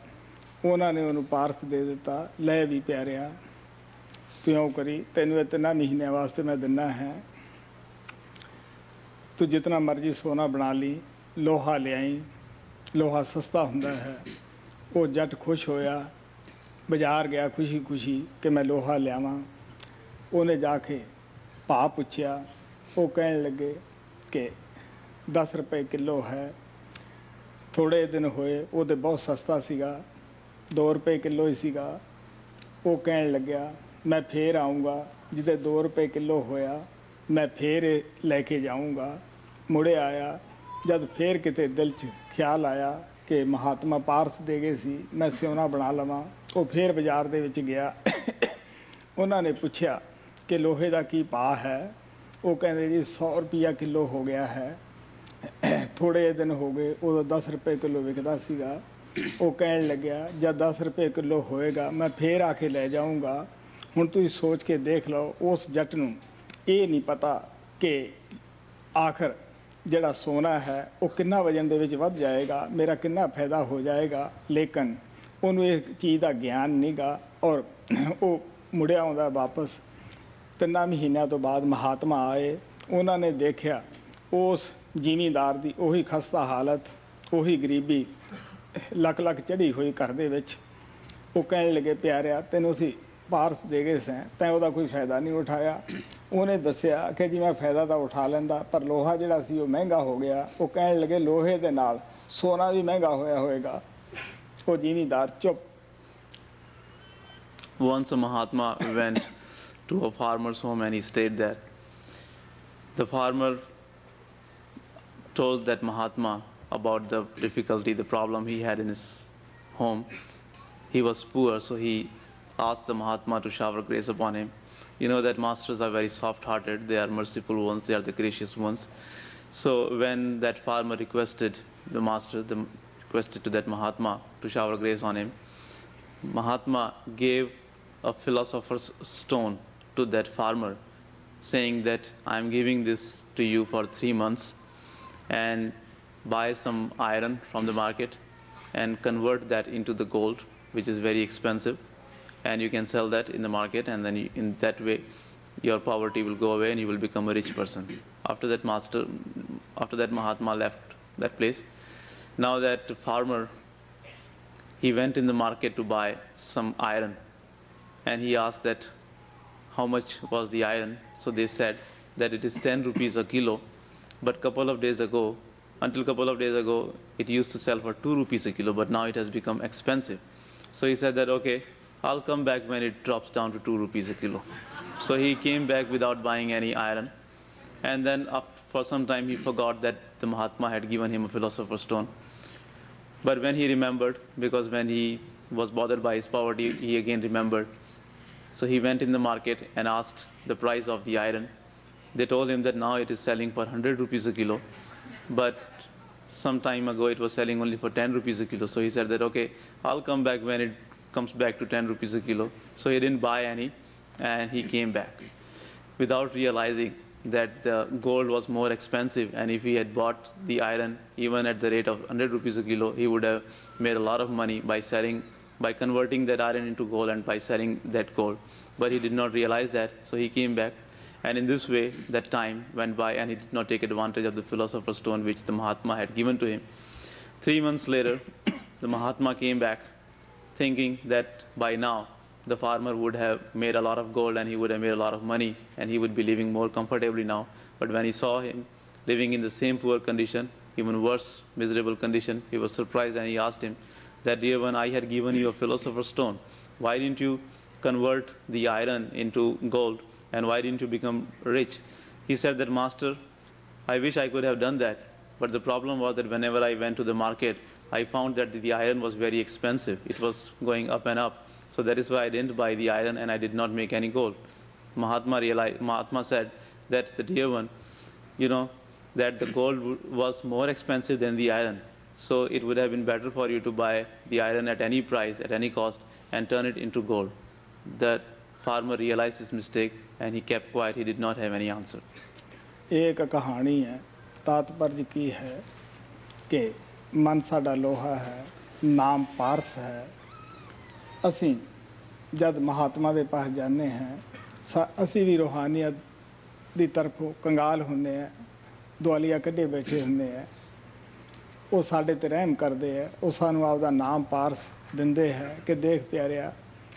ਉਹਨਾਂ ਨੇ ਉਹਨੂੰ ਪਾਰਸ ਦੇ ਦਿੱਤਾ, ਲੈ ਵੀ ਪਿਆਰਿਆ, ਤੂੰ ਇਉਂ ਕਰੀ, ਤੈਨੂੰ ਇਹ 3 ਮਹੀਨਿਆਂ ਵਾਸਤੇ ਮੈਂ ਦਿੰਦਾ ਹੈ, ਤੂੰ ਜਿਤਨਾ ਮਰਜ਼ੀ ਸੋਨਾ ਬਣਾ ਲਈ, ਲੋਹਾ ਲਿਆਈ, ਲੋਹਾ ਸਸਤਾ ਹੁੰਦਾ ਹੈ। ਉਹ ਜੱਟ ਖੁਸ਼ ਹੋਇਆ, ਬਾਜ਼ਾਰ ਗਿਆ ਖੁਸ਼ੀ ਖੁਸ਼ੀ ਕਿ ਮੈਂ ਲੋਹਾ ਲਿਆਵਾਂ। ਉਹਨੇ ਜਾ ਕੇ ਭਾਅ ਪੁੱਛਿਆ। ਉਹ ਕਹਿਣ ਲੱਗੇ ਕਿ 10 ਰੁਪਏ ਕਿਲੋ ਹੈ। ਥੋੜ੍ਹੇ ਦਿਨ ਹੋਏ, ਉਹਦੇ ਬਹੁਤ ਸਸਤਾ ਸੀਗਾ, 2 ਰੁਪਏ ਕਿਲੋ ਹੀ ਸੀਗਾ। ਉਹ ਕਹਿਣ ਲੱਗਿਆ ਮੈਂ ਫੇਰ ਆਊਂਗਾ, ਜਿਹਦੇ 2 ਰੁਪਏ ਕਿਲੋ ਹੋਇਆ ਮੈਂ ਫੇਰ ਲੈ ਕੇ ਜਾਊਂਗਾ। ਮੁੜੇ ਆਇਆ, ਜਦ ਫੇਰ ਕਿਤੇ ਦਿਲ 'ਚ ਖਿਆਲ ਆਇਆ ਕਿ ਮਹਾਤਮਾ ਪਾਰਸ ਦੇ ਗਏ ਸੀ, ਮੈਂ ਸਿਉਣਾ ਬਣਾ ਲਵਾਂ। ਉਹ ਫੇਰ ਬਾਜ਼ਾਰ ਦੇ ਵਿੱਚ ਗਿਆ। ਉਹਨਾਂ ਨੇ ਪੁੱਛਿਆ ਕਿ ਲੋਹੇ ਦਾ ਕੀ ਭਾਅ ਹੈ? ਉਹ ਕਹਿੰਦੇ ਜੀ 100 ਰੁਪਈਆ ਕਿਲੋ ਹੋ ਗਿਆ ਹੈ। ਥੋੜ੍ਹੇ ਦਿਨ ਹੋ ਗਏ, ਉਦੋਂ 10 ਰੁਪਏ ਕਿਲੋ ਵਿਕਦਾ ਸੀਗਾ। ਉਹ ਕਹਿਣ ਲੱਗਿਆ ਜਦ 10 ਰੁਪਏ ਕਿਲੋ ਹੋਏਗਾ ਮੈਂ ਫੇਰ ਆ ਕੇ ਲੈ ਜਾਊਂਗਾ। ਹੁਣ ਤੁਸੀਂ ਸੋਚ ਕੇ ਦੇਖ ਲਓ, ਉਸ ਜੱਟ ਨੂੰ ਇਹ ਨਹੀਂ ਪਤਾ ਕਿ ਆਖਰ ਜਿਹੜਾ ਸੋਨਾ ਹੈ ਉਹ ਕਿੰਨਾ ਵਜਨ ਦੇ ਵਿੱਚ ਵੱਧ ਜਾਏਗਾ, ਮੇਰਾ ਕਿੰਨਾ ਫਾਇਦਾ ਹੋ ਜਾਏਗਾ। ਲੇਕਿਨ ਉਹਨੂੰ ਇਹ ਚੀਜ਼ ਦਾ ਗਿਆਨ ਨਹੀਂ ਗਾ, ਔਰ ਉਹ ਮੁੜਿਆ ਆਉਂਦਾ ਵਾਪਸ। 3 ਮਹੀਨਿਆਂ ਤੋਂ ਬਾਅਦ ਮਹਾਤਮਾ ਆਏ। ਉਹਨਾਂ ਨੇ ਦੇਖਿਆ ਉਸ ਜ਼ਿਮੀਂਦਾਰ ਦੀ ਉਹੀ ਖਸਤਾ ਹਾਲਤ, ਉਹੀ ਗਰੀਬੀ, ਲੱਕ ਲੱਕ ਚੜ੍ਹੀ ਹੋਈ ਘਰ ਦੇ ਵਿੱਚ। ਉਹ ਕਹਿਣ ਲੱਗੇ ਪਿਆਰਿਆ, ਤੈਨੂੰ ਅਸੀਂ ਪਾਰਸ ਦੇ ਗਏ ਸੈਂ, ਤੈਂ ਉਹਦਾ ਕੋਈ ਫਾਇਦਾ ਨਹੀਂ ਉਠਾਇਆ। ਉਹਨੇ ਦੱਸਿਆ ਕਿ ਜੀ ਮੈਂ ਫਾਇਦਾ ਤਾਂ ਉਠਾ ਲੈਂਦਾ, ਪਰ ਲੋਹਾ ਜਿਹੜਾ ਸੀ ਉਹ ਮਹਿੰਗਾ ਹੋ ਗਿਆ। ਉਹ ਕਹਿਣ ਲੱਗੇ ਲੋਹੇ ਦੇ ਨਾਲ ਸੋਨਾ ਵੀ ਮਹਿੰਗਾ ਹੋਇਆ ਹੋਏਗਾ। ਉਹ ਜ਼ਿਮੀਂਦਾਰ ਚੁੱਪ। Once a Mahatma went to a farmer's home and he stayed there. The farmer told that Mahatma about the difficulty, the problem he had in his home. He was poor, so he asked the Mahatma to shower grace upon him. You know that masters are very soft-hearted, they are merciful ones, they are the gracious ones. So when that farmer requested the master, requested to that Mahatma to shower grace on him, Mahatma gave a philosopher's stone to that farmer, saying that I am giving this to you for 3 months, and buy some iron from the market and convert that into the gold, which is very expensive, and you can sell that in the market, and then in that way your poverty will go away and you will become a rich person. After that Mahatma left that place. Now that farmer, he went in the market to buy some iron, and he asked that how much was the iron. So they said that it is 10 rupees a kilo, but until couple of days ago, it used to sell for 2 rupees a kilo, but now it has become expensive. So he said that, okay, I'll come back when it drops down to 2 rupees a kilo. So he came back without buying any iron. And then for some time, he forgot that the Mahatma had given him a philosopher's stone. But when he remembered, because when he was bothered by his poverty, he again remembered. So he went in the market and asked the price of the iron. They told him that now it is selling for 100 rupees a kilo, but some time ago it was selling only for 10 rupees a kilo. So he said that, okay, I'll come back when it comes back to 10 rupees a kilo. So he didn't buy any, and he came back without realizing that the gold was more expensive, and if he had bought the iron even at the rate of 100 rupees a kilo, he would have made a lot of money by converting that iron into gold and by selling that gold. But he did not realize that, so he came back. And in this way, that time went by and he did not take advantage of the philosopher's stone which the Mahatma had given to him. 3 months later, the Mahatma came back thinking that by now the farmer would have made a lot of gold and he would have made a lot of money and he would be living more comfortably now. But when he saw him living in the same poor condition, even worse, miserable condition, he was surprised and he asked him that, dear one, I had given you a philosopher's stone. Why didn't you convert the iron into gold? And why didn't you become rich? He said that, Master, I wish I could have done that. But the problem was that whenever I went to the market, I found that the iron was very expensive. It was going up and up. So that is why I didn't buy the iron and I did not make any gold. Mahatma said that, the dear one, you know, that the gold was more expensive than the iron. So it would have been better for you to buy the iron at any price, at any cost, and turn it into gold. That farmer realized his mistake and he kept quiet. He did not have any answer. एक कहानी है, तात्पर्य की है कि मन साडा लोहा है, नाम पारस है। असी जब महात्मा दे पास जाने हैं, असी भी रूहानियत दी तरफों कंगाल हुन्ने हैं, दुआलिया कड्डे बैठे हुन्ने हैं। वो साडे ते रहम करदे है, वो सानू आपदा नाम पारस दिंदे है कि देख प्यारिया,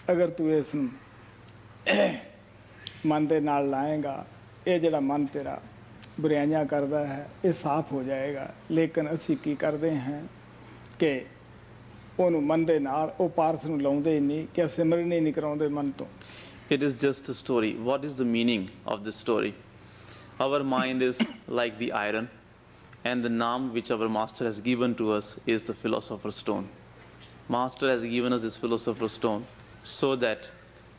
अगर तू इस मन दे नाल लाएगा, ये जिहड़ा मन तेरा बुराइयां करदा है, ये साफ हो जाएगा। लेकिन असी की करते हैं कि ਉਹਨੂੰ ਮਨ ਦੇ ਨਾਲ ਉਹ ਪਾਰਸ ਨੂੰ ਲਾਉਂਦੇ ਹੀ ਨਹੀਂ ਕਿ ਸਿਮਰਨ ਹੀ ਨਹੀਂ ਕਰਾਉਂਦੇ ਮਨ ਤੋਂ। It is just a story. What is the meaning of this story? Our mind is like the iron, and the naam which our master has given to us is the philosopher's stone. Master has given us this philosopher's stone so that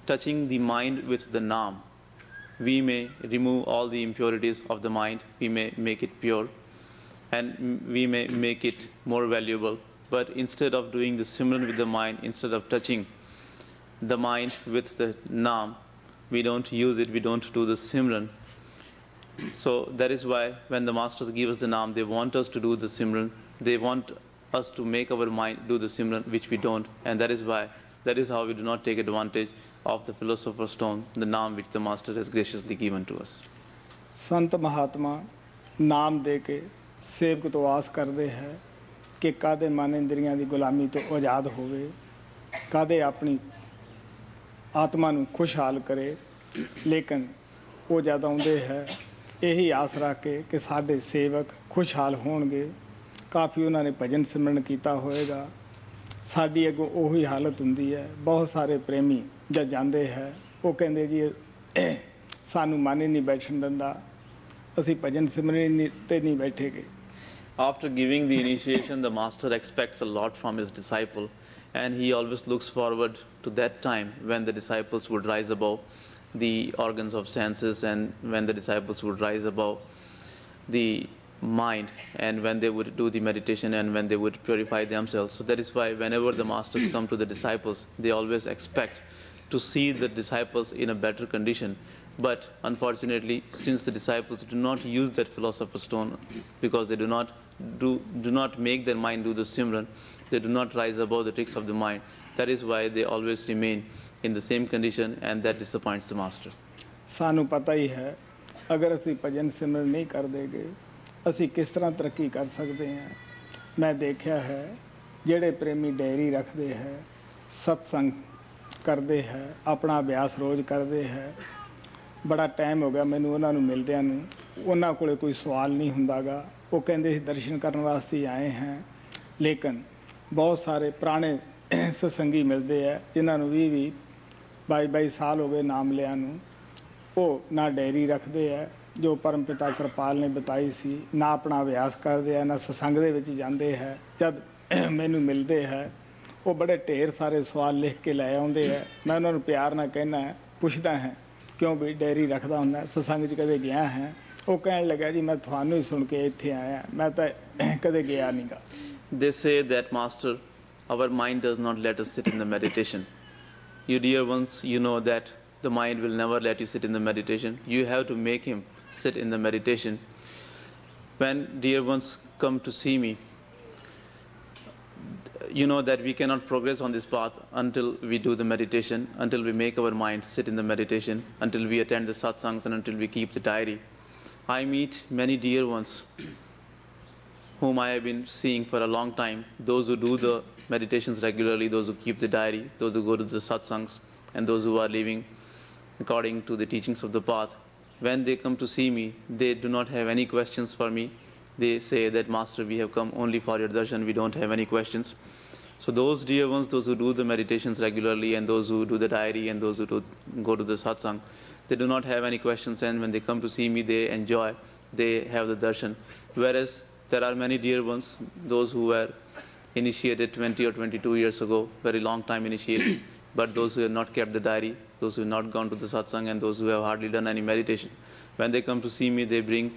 touching the mind with the naam, we may remove all the impurities of the mind, we may make it pure, and we may make it more valuable. But instead of doing the Simran with the mind, instead of touching the mind with the Naam, we don't use it, we don't do the Simran. So that is why when the masters give us the Naam, they want us to do the Simran. They want us to make our mind do the Simran, which we don't. And that is how we do not take advantage of the philosopher's stone, the Naam which the master has graciously given to us. Sant Mahatma नाम दे के सेवक तो आस करते हैं कि कादे मन इंद्रियां दी गुलामी तो आज़ाद होवे, कादे अपनी आत्मा नूं खुशहाल करे। लेकिन वो जद आउंदे है यही आस रख के कि साडे सेवक खुशहाल होणगे। काफ़ी उन्होंने भजन सिमरन कीता होएगा, साडी अगों ओही हालत हुंदी है। बहुत सारे प्रेमी जद जांदे है वो कहंदे जी सानू मन ही नहीं बैठण दिंदा, असीं भजन सिमरन ते नहीं बैठेगे। After giving the initiation, the master expects a lot from his disciple, and he always looks forward to that time when the disciples would rise above the organs of senses, and when the disciples would rise above the mind, and when they would do the meditation, and when they would purify themselves. So that is why whenever the masters come to the disciples, they always expect to see the disciples in a better condition. But unfortunately, since the disciples do not use that philosopher's stone, because they do not make their mind do the Simran, they do not rise above the tricks of the mind. That is why they always remain in the same condition, and that disappoints the master. सानू पता ही है अगर असी भजन सिमरन नहीं कर देंगे असी किस तरह तरक्की कर सकते हैं। मैं देखा है जेड़े प्रेमी डायरी रखते हैं, सत्संग करते हैं, अपना अभ्यास रोज करते हैं, बड़ा टाइम हो गया मैनू उन्होंने मिलदियां नूं, उन्हां कोले कोई सवाल नहीं हुंदा गा। वो कहंदे दर्शन करने वास्ते ही आए हैं, लेकिन बहुत सारे पुराने सत्संगी मिलते हैं जिन्होंने 20-22 साल हो गए नाम लिया नूं। वो ना डायरी रखते हैं जो परम पिता कृपाल ने बताई सी, ना अपना अभ्यास करते हैं, ना सत्संग दे विच जांदे है। जब मैनू मिलते हैं वो बड़े ढेर सारे सवाल लिख के लै आउंदे है। मैं उन्होंने प्यार नाल कहना है, पुछदा है क्यों भी डायरी रखदा हुंदा, सत्संग च कदे गया है? वो कहण लगा जी मैं थानू ही सुन के इत्थे आया, मैं तो कदे गया नहीं गा। They say that, Master, our mind does not let us sit in the meditation. You dear ones, you know that the mind will never let you sit in the meditation. You have to make him sit in the meditation. When dear ones come to see me, you know that we cannot progress on this path until we do the meditation, until we make our mind sit in the meditation, until we attend the satsangs, and until we keep the diary. I meet many dear ones whom I have been seeing for a long time, those who do the meditations regularly, those who keep the diary, those who go to the satsangs, and those who are living according to the teachings of the path. When they come to see me, they do not have any questions for me. They say that, Master, we have come only for your darshan, we don't have any questions. So those dear ones, those who do the meditations regularly, and those who do the diary, and those who go to the satsang, they do not have any questions, and when they come to see me, they enjoy, they have the darshan. Whereas there are many dear ones, those who were initiated 20 or 22 years ago, very long time initiates, but those who have not kept the diary, those who have not gone to the satsang, and those who have hardly done any meditation, when they come to see me, they bring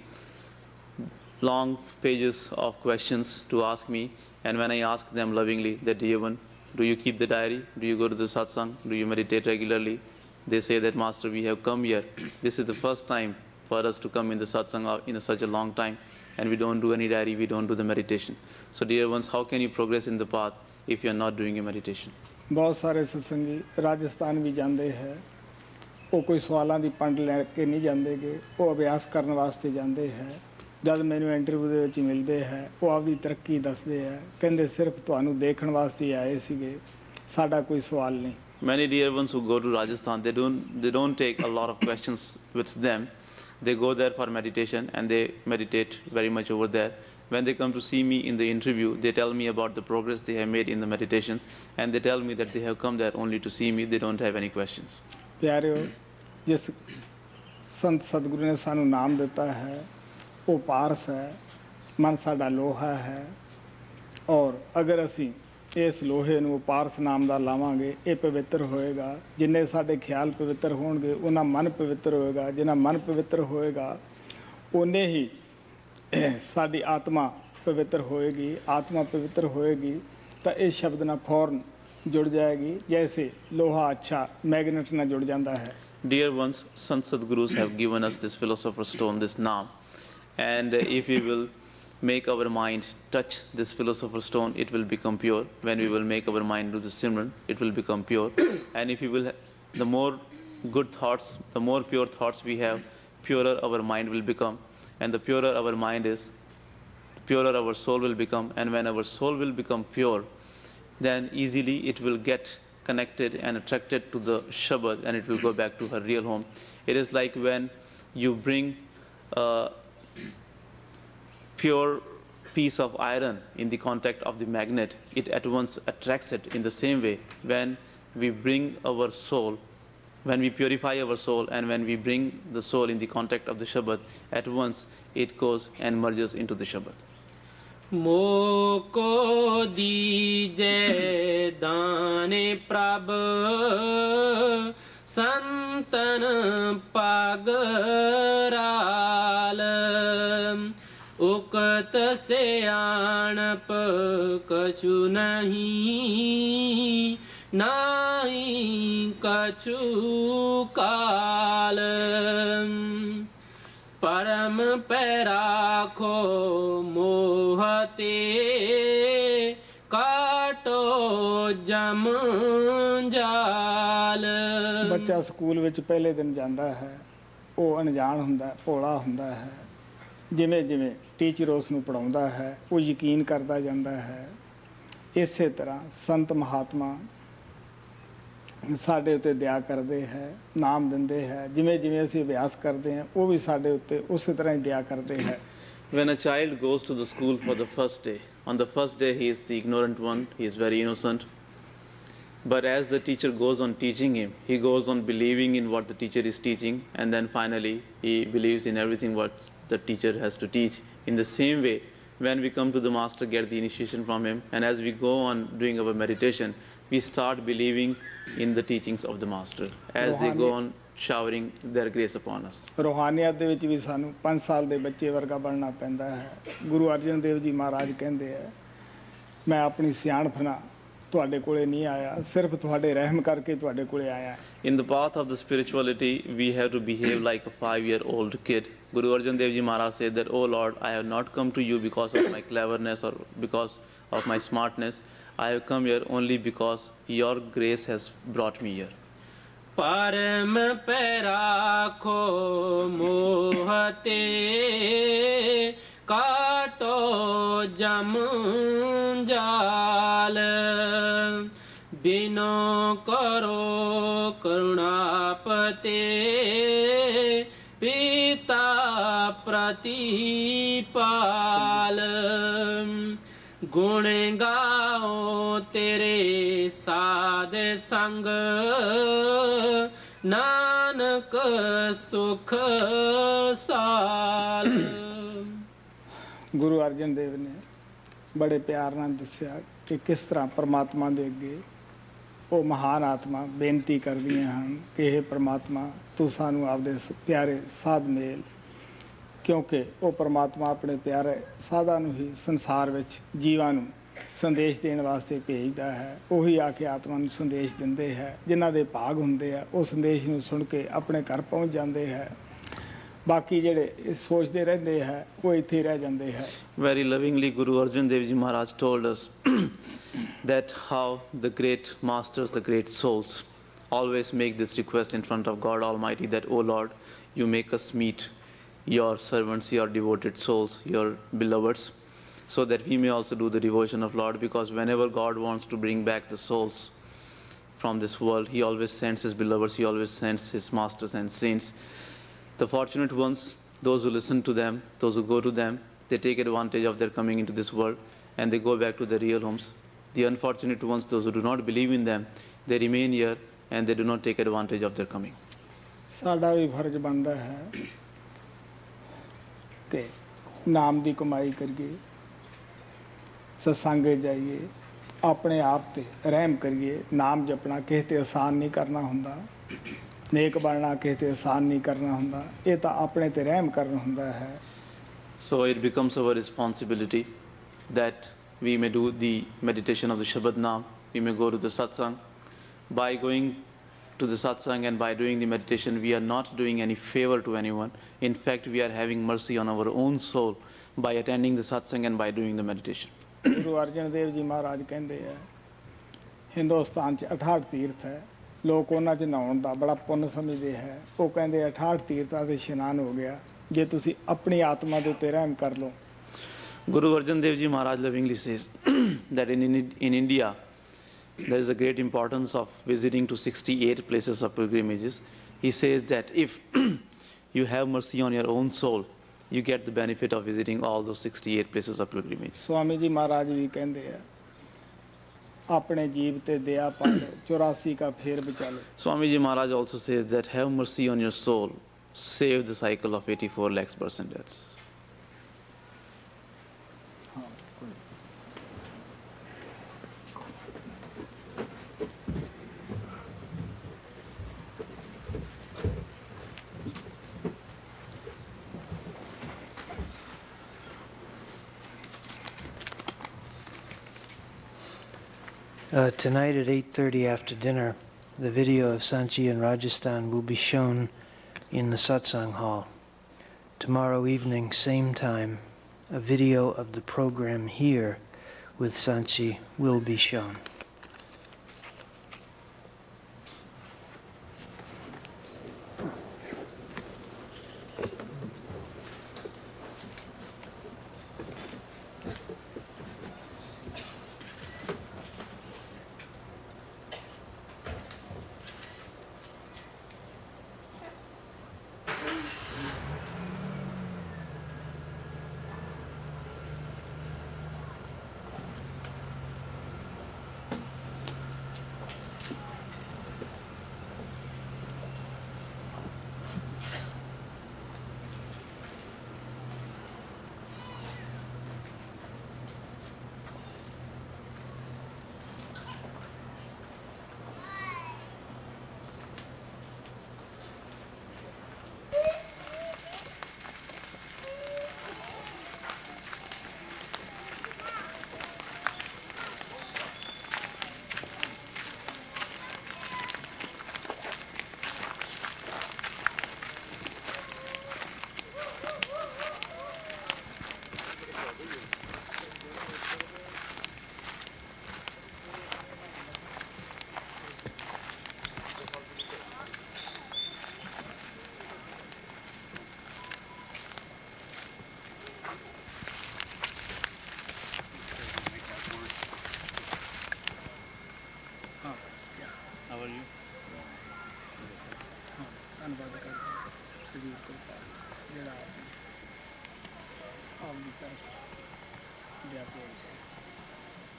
long pages of questions to ask me, and when I ask them lovingly that, dear one, do you keep the diary? Do you go to the satsang? Do you meditate regularly? They say that, Master, we have come here. This is the first time for us to come in the satsang in such a long time, and we don't do any diary, we don't do the meditation. So dear ones, how can you progress in the path if you are not doing a meditation? बहुत सारे सत्संगी राजस्थान भी जाते हैं, वो कोई सवालों की पंड लैके नहीं जाते गे, वो अभ्यास करने वास्ते जाते हैं। जब मैनू इंटरव्यू दे विच मिलते हैं वो आपकी तरक्की दसते हैं, कहते सिर्फ तुहानू देखण वास्ते आए सीगे, साडा कोई सवाल नहीं। Many dear ones who go to Rajasthan, they don't take a lot of questions with them. They go there for meditation and they meditate very much over there. When they come to see me in the interview, they tell me about the progress they have made in the meditations, and they tell me that they have come there only to see me, they don't have any questions. प्यारियो, जिस संत सतगुरु ने सानू नाम दिता है वो पारस है, मन साडा लोहा है, और अगर असी इस लोहे नूं पारस नाम दा लावांगे ये पवित्र होएगा। जिन्ने साडे ख्याल पवित्र होणगे उन्ना मन पवित्र होएगा, जिन्ना मन पवित्र होएगा उन्ने ही साडी आत्मा पवित्र होएगी। आत्मा पवित्र होएगी तो इस शब्द नाल फौरन जुड़ जाएगी, जैसे लोहा अच्छा मैग्नेट नाल जुड़ जाता है। Dear ones, Sant Sadgurus have given us this philosopher's stone, this Naam, and if we will make our mind touch this philosopher's stone, it will become pure. When we will make our mind do the Simran, it will become pure. And if we will, the more good thoughts, the more pure thoughts we have, purer our mind will become. And the purer our mind is, purer our soul will become. And when our soul will become pure, then easily it will get connected and attracted to the Shabad, and it will go back to her real home. It is like when you bring a pure piece of iron in the contact of the magnet, it at once attracts it. In the same way, when we bring our soul, when we purify our soul, and when we bring the soul in the contact of the Shabad, at once it goes and merges into the Shabad. मोको दीजे दाने प्रभ संतन पगराल उकत से आणप कछु नहीं नहीं कछु काल परम पे राखो मोहते काटो जम जाल। बच्चा स्कूल विच पहले दिन जाता है, वो अनजान हुंदा, भोला हुंदा है। जिमें जिमें टीचर उसनूं पढ़ाउंदा है वो यकीन करता जाता है। इसे तरह संत महात्मा ਸਾਡੇ ਉੱਤੇ ਦਇਆ ਕਰਦੇ ਹੈ, ਨਾਮ ਦਿੰਦੇ ਹੈ। ਜਿਵੇਂ ਜਿਵੇਂ ਅਸੀਂ ਅਭਿਆਸ ਕਰਦੇ ਹਾਂ ਉਹ ਵੀ ਸਾਡੇ ਉੱਤੇ ਉਸੇ ਤਰ੍ਹਾਂ ਹੀ ਦਇਆ ਕਰਦੇ ਹੈ। When a child goes to the school for the first day, on the first day he is the ignorant one, he is very innocent. But as the teacher goes on teaching him, he goes on believing in what the teacher is teaching, and then finally he believes in everything what the teacher has to teach. In the same way, when we come to the master, get the initiation from him, and as we go on doing our meditation, we start believing in the teachings of the master as they go on showering their grace upon us. ਰੂਹਾਨੀਅਤ ਦੇ ਵਿੱਚ ਵੀ ਸਾਨੂੰ 5 ਸਾਲ ਦੇ ਬੱਚੇ ਵਰਗਾ ਬਣਨਾ ਪੈਂਦਾ ਹੈ। ਗੁਰੂ ਅਰਜਨ ਦੇਵ ਜੀ ਮਹਾਰਾਜ ਕਹਿੰਦੇ ਹੈ, ਮੈਂ ਆਪਣੀ ਸਿਆਣਪ ਨਾਲ ਤੁਹਾਡੇ ਕੋਲੇ ਨਹੀਂ ਆਇਆ, ਸਿਰਫ ਤੁਹਾਡੇ ਰਹਿਮ ਕਰਕੇ ਤੁਹਾਡੇ ਕੋਲੇ ਆਇਆ। In the path of the spirituality, we have to behave like a 5-year-old kid. Guru Arjan Dev Ji Maharaj said that, "Oh Lord, I have not come to you because of my cleverness or because of my smartness. I have come here only because your grace has brought me here." परम पैराखो मोहते काटो जम जाल बिनो करो करुणापते पिता प्रतिपाल गुण गाओ तेरे साध संग नानक सुख साल। ਗੁਰੂ ਅਰਜਨ ਦੇਵ ਨੇ ਬੜੇ ਪਿਆਰ ਨਾਲ ਦੱਸਿਆ ਕਿ ਕਿਸ ਤਰ੍ਹਾਂ ਪਰਮਾਤਮਾ ਦੇ ਅੱਗੇ ਉਹ ਮਹਾਨ ਆਤਮਾ ਬੇਨਤੀ ਕਰਦੀਆਂ ਹਨ ਕਿ ਇਹ ਪਰਮਾਤਮਾ ਤੂੰ ਸਾਨੂੰ ਆਪਦੇ ਪਿਆਰੇ ਸਾਧ ਮੇਲ, ਕਿਉਂਕਿ ਉਹ ਪਰਮਾਤਮਾ ਆਪਣੇ ਪਿਆਰੇ ਸਾਧਾਂ ਨੂੰ ਹੀ ਸੰਸਾਰ ਵਿੱਚ ਜੀਵਾਂ ਨੂੰ ਸੰਦੇਸ਼ ਦੇਣ ਵਾਸਤੇ ਭੇਜਦਾ ਹੈ। ਉਹੀ ਆ ਕੇ ਆਤਮਾ ਨੂੰ ਸੰਦੇਸ਼ ਦਿੰਦੇ ਹੈ। ਜਿਨ੍ਹਾਂ ਦੇ ਭਾਗ ਹੁੰਦੇ ਆ ਉਹ ਸੰਦੇਸ਼ ਨੂੰ ਸੁਣ ਕੇ ਆਪਣੇ ਘਰ ਪਹੁੰਚ ਜਾਂਦੇ ਹੈ। ਬਾਕੀ ਜਿਹੜੇ ਸੋਚਦੇ ਰਹਿੰਦੇ ਹੈ ਉਹ ਇੱਥੇ ਰਹਿ ਜਾਂਦੇ ਹੈ। Very lovingly, Guru Arjan Dev Ji Maharaj told us that how the great masters, the great souls, always make this request in front of God Almighty that, "Oh Lord, you make us meet your servants, your devoted souls, your beloveds, so that we may also do the devotion of Lord." Because whenever God wants to bring back the souls from this world, He always sends His beloveds, He always sends His masters and saints. The fortunate ones, those who listen to them, those who go to them, they take advantage of their coming into this world and they go back to their real homes. The unfortunate ones, those who do not believe in them, they remain here and they do not take advantage of their coming. ਸਾਡਾ ਵੀ ਫਰਜ਼ ਬਣਦਾ ਹੈ ਕਿ ਨਾਮ ਦੀ ਕਮਾਈ ਕਰੀਏ, ਸਤਸੰਗ ਜਾਈਏ, ਆਪਣੇ ਆਪ ਤੇ ਰਹਿਮ ਕਰੀਏ। ਨਾਮ ਜਪਣਾ ਕਿਸੇ ਤੇ ਆਸਾਨ ਨਹੀਂ ਕਰਨਾ ਹੁੰਦਾ, ਨੇਕ ਬਣਨਾ ਕਿਸੇ ਤੇ ਆਸਾਨ ਨਹੀਂ ਕਰਨਾ ਹੁੰਦਾ, ਇਹ ਤਾਂ ਆਪਣੇ ਤੇ ਰਹਿਮ ਕਰਨਾ ਹੁੰਦਾ ਹੈ। So it becomes our responsibility that we may do the meditation of the Shabad Naam, we may go to the Satsang. By going to the Satsang and by doing the meditation, we are not doing any favor to anyone. In fact, we are having mercy on our own soul by attending the Satsang and by doing the meditation. Guru Arjan Dev ji ਮਹਾਰਾਜ ਕਹਿੰਦੇ ਆ, ਹਿੰਦੁਸਤਾਨ 'ਚ 68 ਤੀਰਥ ਹੈ, ਲੋਕ ਉਹਨਾਂ 'ਚ ਨਹਾਉਣ ਦਾ ਬੜਾ ਪੁੰਨ ਸਮਝਦੇ ਹੈ। ਉਹ ਕਹਿੰਦੇ 68 ਤੀਰਥਾਂ 'ਤੇ ਇਸ਼ਨਾਨ ਹੋ ਗਿਆ ਜੇ ਤੁਸੀਂ ਆਪਣੀ ਆਤਮਾ ਦੇ ਉੱਤੇ ਰਹਿਮ ਕਰ ਲਓ। Guru Arjan Dev Ji Maharaj lovingly says that in India there is a great importance of visiting to 68 places of pilgrimages. He says that if you have mercy on your own soul, you get the benefit of visiting all those 68 places of pilgrimage. Swami ji ਮਹਾਰਾਜ ਵੀ ਕਹਿੰਦੇ ਆ, ਆਪਣੇ ਜੀਵ ਤੇ ਦਇਆ ਪਾ ਲਓ, 84 ਕਾ ਫੇਰ ਬਚਾ ਲਓ। Swami Ji Maharaj also says that have mercy on your soul, save the cycle of 84 lakhs person deaths. Tonight at 8:30 after dinner, the video of Sanchi in Rajasthan will be shown in the Satsang Hall. Tomorrow evening, same time, a video of the program here with Sanchi will be shown.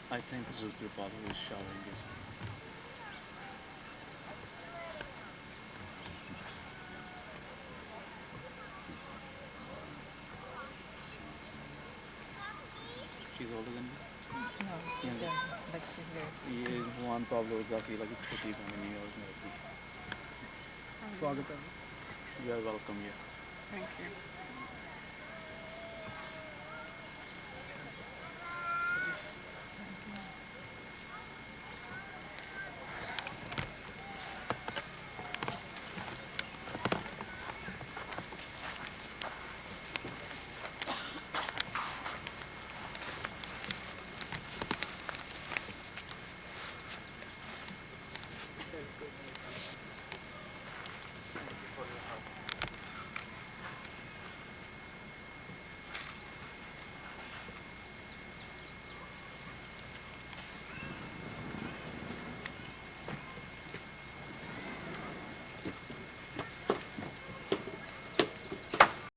I think this is Drupal who is showering this. She's older than you? No, she Yeah. doesn't, but she's very sweet. ये भगवान तो आप लोग का सी लगी छोटी बहनी है उसमें ਸਵਾਗਤ ਹੈ You are welcome here. Thank you.